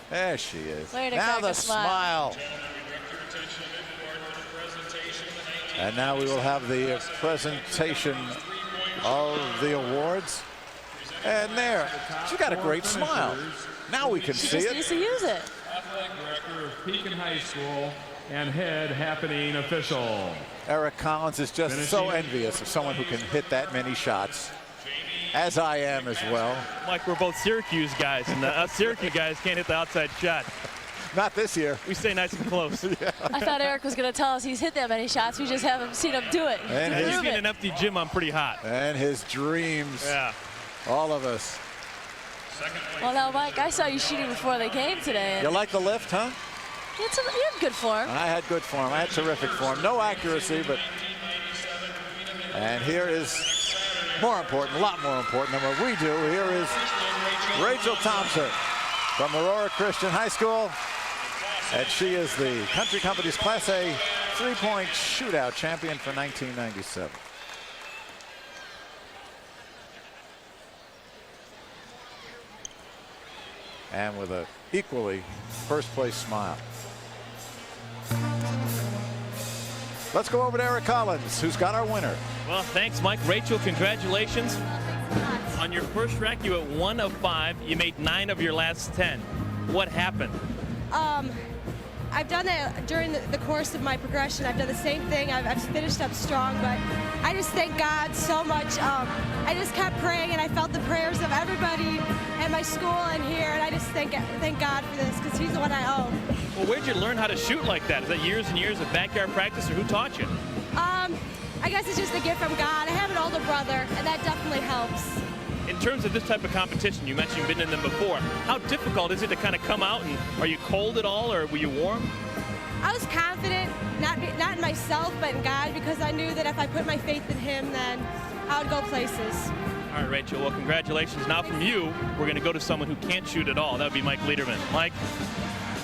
There she is. Way to now crack the a smile. And now we will have the presentation of the awards. And there, she got a great smile. Now we can see it. She just needs to use it. Athletic Director of Pekin High School and head happening official. Eric Collins is just so envious of someone who can hit that many shots, as I am as well. Mike, we're both Syracuse guys, and us Syracuse guys can't hit the outside shot. Not this year. We stay nice and close. Yeah. I thought Eric was going to tell us he's hit that many shots. We just haven't seen him do it. And he's getting an empty gym. I'm pretty hot. And his dreams. Yeah. All of us. Well, now, Mike, I saw you shooting before the game today. You like the lift, huh? You had good form. I had good form. I had terrific form. No accuracy, but... And here is more important, a lot more important than what we do. Here is Rachel Thompson from Aurora Christian High School. And she is the Country Company's Class A 3-point shootout champion for 1997. And with a equally first place smile. Let's go over to Eric Collins, who's got our winner. Well, thanks, Mike. Rachel, congratulations. On your first rack, you at 1 of 5. You made 9 of your last 10. What happened? I've done that during the course of my progression. I've done the same thing. I've finished up strong, but I just thank God so much. I just kept praying, and I felt the prayers of everybody at my school and here, and I just thank God for this, because he's the one I owe. Well, where'd you learn how to shoot like that? Is that years and years of backyard practice, or who taught you? I guess it's just a gift from God. I have an older brother, and that definitely helps. In terms of this type of competition, you mentioned you've been in them before. How difficult is it to kind of come out, and are you cold at all, or were you warm? I was confident, not in myself, but in God, because I knew that if I put my faith in him, then I would go places. All right, Rachel, well, congratulations. Now from you, we're going to go to someone who can't shoot at all. That would be Mike Liederman. Mike?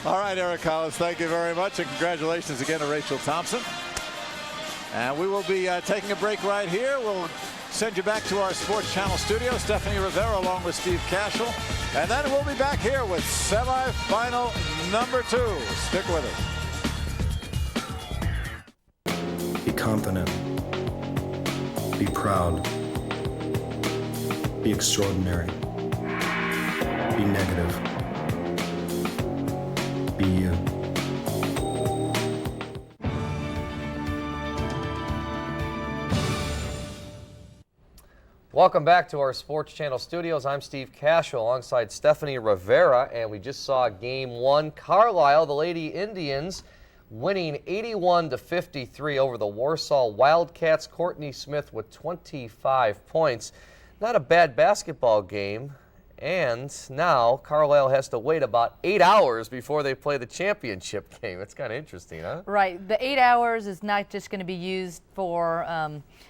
All right, Eric Collins, thank you very much, and congratulations again to Rachel Thompson. And we will be taking a break right here. We'll send you back to our Sports Channel studio. Stephanie Rivera along with Steve Cashel. And then we'll be back here with semifinal number 2. Stick with us. Be confident. Be proud. Be extraordinary. Be negative. Be you. Welcome back to our Sports Channel studios. I'm Steve Cashel alongside Stephanie Rivera, and we just saw Game 1. Carlyle, the Lady Indians, winning 81-53 over the Warsaw Wildcats. Courtney Smith with 25 points. Not a bad basketball game. And now Carlyle has to wait about 8 hours before they play the championship game. It's kind of interesting, huh? Right. The 8 hours is not just going to be used for,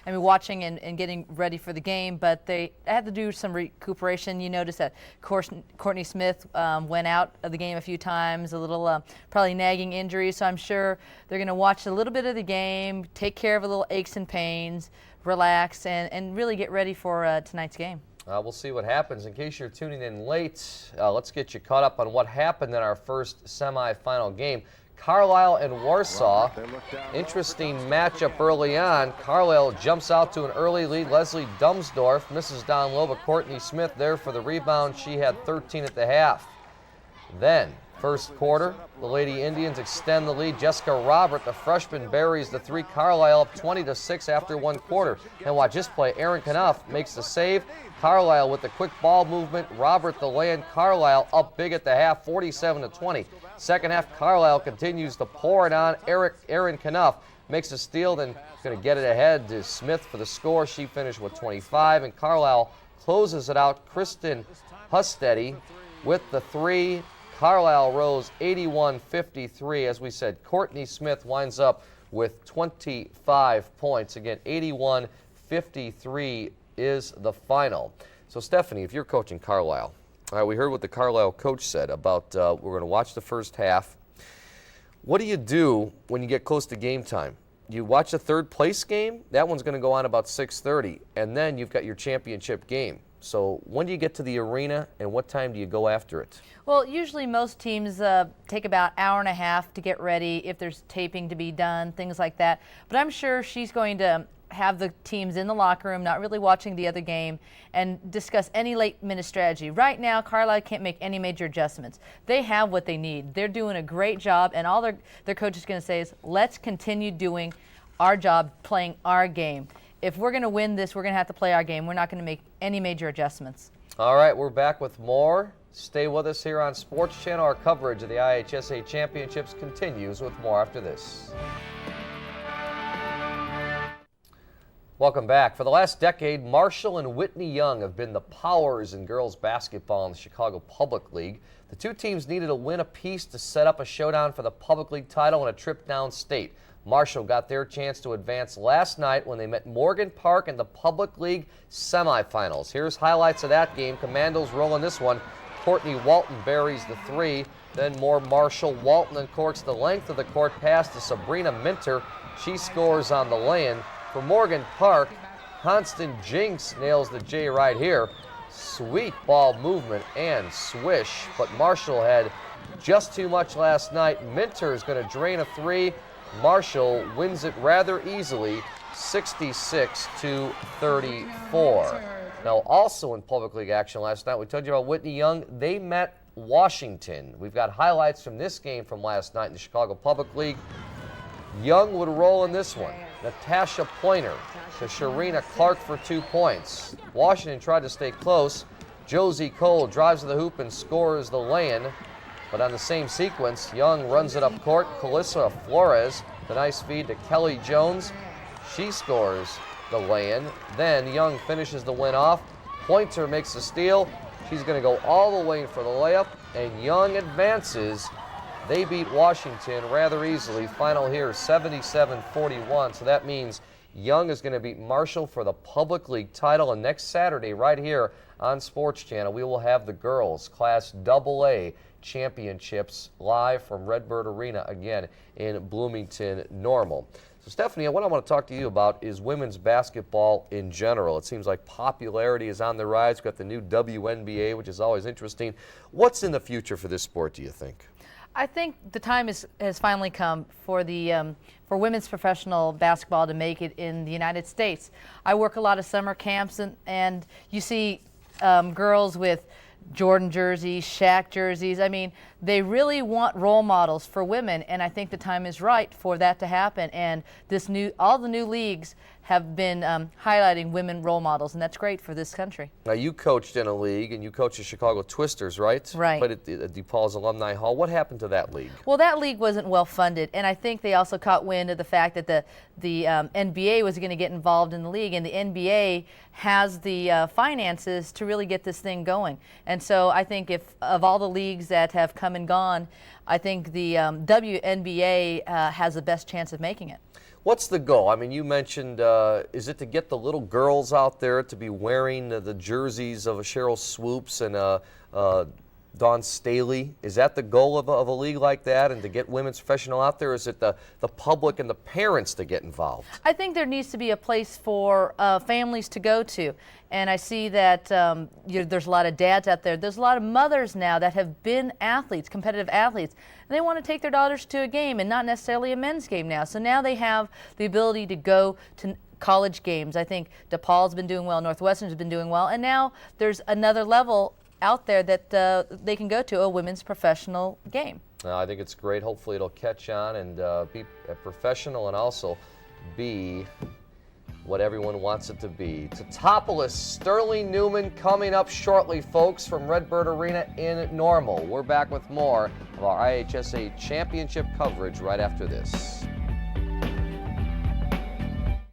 watching and getting ready for the game, but they had to do some recuperation. You notice that Courtney Smith went out of the game a few times, a little probably nagging injury. So I'm sure they're going to watch a little bit of the game, take care of a little aches and pains, relax, and really get ready for tonight's game. We'll see what happens. In case you're tuning in late, let's get you caught up on what happened in our first semifinal game. Carlyle and Warsaw. Interesting matchup early on. Carlyle jumps out to an early lead. Leslie Dumsdorf misses down low, but Courtney Smith there for the rebound. She had 13 at the half. Then, first quarter, the Lady Indians extend the lead. Jessica Robert, the freshman, buries the 3. Carlyle up 20-6 after 1 quarter. And watch this play. Erin Knuff makes the save. Carlyle with the quick ball movement. Robert the land. Carlyle up big at the half, 47-20. Second half, Carlyle continues to pour it on. Erin Knuff makes a steal, then going to get it ahead to Smith for the score. She finished with 25, and Carlyle closes it out. Kristen Hustedy with the 3. Carlyle rose 81-53. As we said, Courtney Smith winds up with 25 points. Again, 81-53 is the final. So, Stephanie, if you're coaching Carlyle, all right, we heard what the Carlyle coach said about we're going to watch the first half. What do you do when you get close to game time? You watch a third place game? That one's going to go on about 6:30, and then you've got your championship game. So when do you get to the arena, and what time do you go after it? Well, usually most teams take about an hour and a half to get ready if there's taping to be done, things like that. But I'm sure she's going to have the teams in the locker room, not really watching the other game, and discuss any late-minute strategy. Right now, Carlyle can't make any major adjustments. They have what they need. They're doing a great job, and all their coach is going to say is, let's continue doing our job, playing our game. If we're going to win this, we're going to have to play our game. We're not going to make any major adjustments. All right, we're back with more. Stay with us here on Sports Channel. Our coverage of the IHSA Championships continues with more after this. Welcome back. For the last decade, Marshall and Whitney Young have been the powers in girls basketball in the Chicago Public League. The two teams needed a win apiece to set up a showdown for the Public League title and a trip downstate. Marshall got their chance to advance last night when they met Morgan Park in the Public League semifinals. Here's highlights of that game. Commandos rolling this one. Courtney Walton buries the 3. Then more Marshall. Walton uncorks the length of the court pass to Sabrina Minter. She scores on the lay-in. For Morgan Park, Constant Jinks nails the J right here. Sweet ball movement and swish, but Marshall had just too much last night. Minter is going to drain a 3. Marshall wins it rather easily, 66-34. Now, also in Public League action last night, we told you about Whitney Young. They met Washington. We've got highlights from this game from last night in the Chicago Public League. Young would roll in this one. Natasha Pointer to Sharina Clark for 2 points. Washington tried to stay close. Josie Cole drives to the hoop and scores the lay-in. But on the same sequence, Young runs it up court. Calissa Flores, the nice feed to Kelly Jones. She scores the lay-in. Then Young finishes the win off. Pointer makes the steal. She's going to go all the way in for the layup. And Young advances. They beat Washington rather easily. Final here, 77-41. So that means Young is going to beat Marshall for the Public League title. And next Saturday, right here on Sports Channel, we will have the girls Class AA Championships live from Redbird Arena again in Bloomington Normal. So Stephanie, what I want to talk to you about is women's basketball in general. It seems like popularity is on the rise. We've got the new WNBA, which is always interesting. What's in the future for this sport, do you think? I think the time has finally come for for women's professional basketball to make it in the United States. I work a lot of summer camps, and you see girls with Jordan jerseys, Shaq jerseys. I mean, they really want role models for women, and I think the time is right for that to happen. And all the new leagues have been highlighting women role models, and that's great for this country. Now, you coached in a league, and you coached the Chicago Twisters, right? Right. But at DePaul's Alumni Hall. What happened to that league? Well, that league wasn't well funded, and I think they also caught wind of the fact that the NBA was going to get involved in the league, and the NBA has the finances to really get this thing going. And so I think if of all the leagues that have come and gone, I think the WNBA has the best chance of making it. What's the goal? I mean, you mentioned, is it to get the little girls out there to be wearing the jerseys of a Cheryl Swoops and Dawn Staley? Is that the goal of a league like that, and to get women's professional out there? Or is it the public and the parents to get involved? I think there needs to be a place for families to go to. And I see that there's a lot of dads out there. There's a lot of mothers now that have been athletes, competitive athletes, and they want to take their daughters to a game and not necessarily a men's game now. So now they have the ability to go to college games. I think DePaul's been doing well, Northwestern's been doing well, and now there's another level out there that they can go to, a women's professional game. I think it's great. Hopefully it'll catch on and be a professional and also be what everyone wants it to be. Teutopolis, Sterling Newman coming up shortly, folks, from Redbird Arena in Normal. We're back with more of our IHSA championship coverage right after this.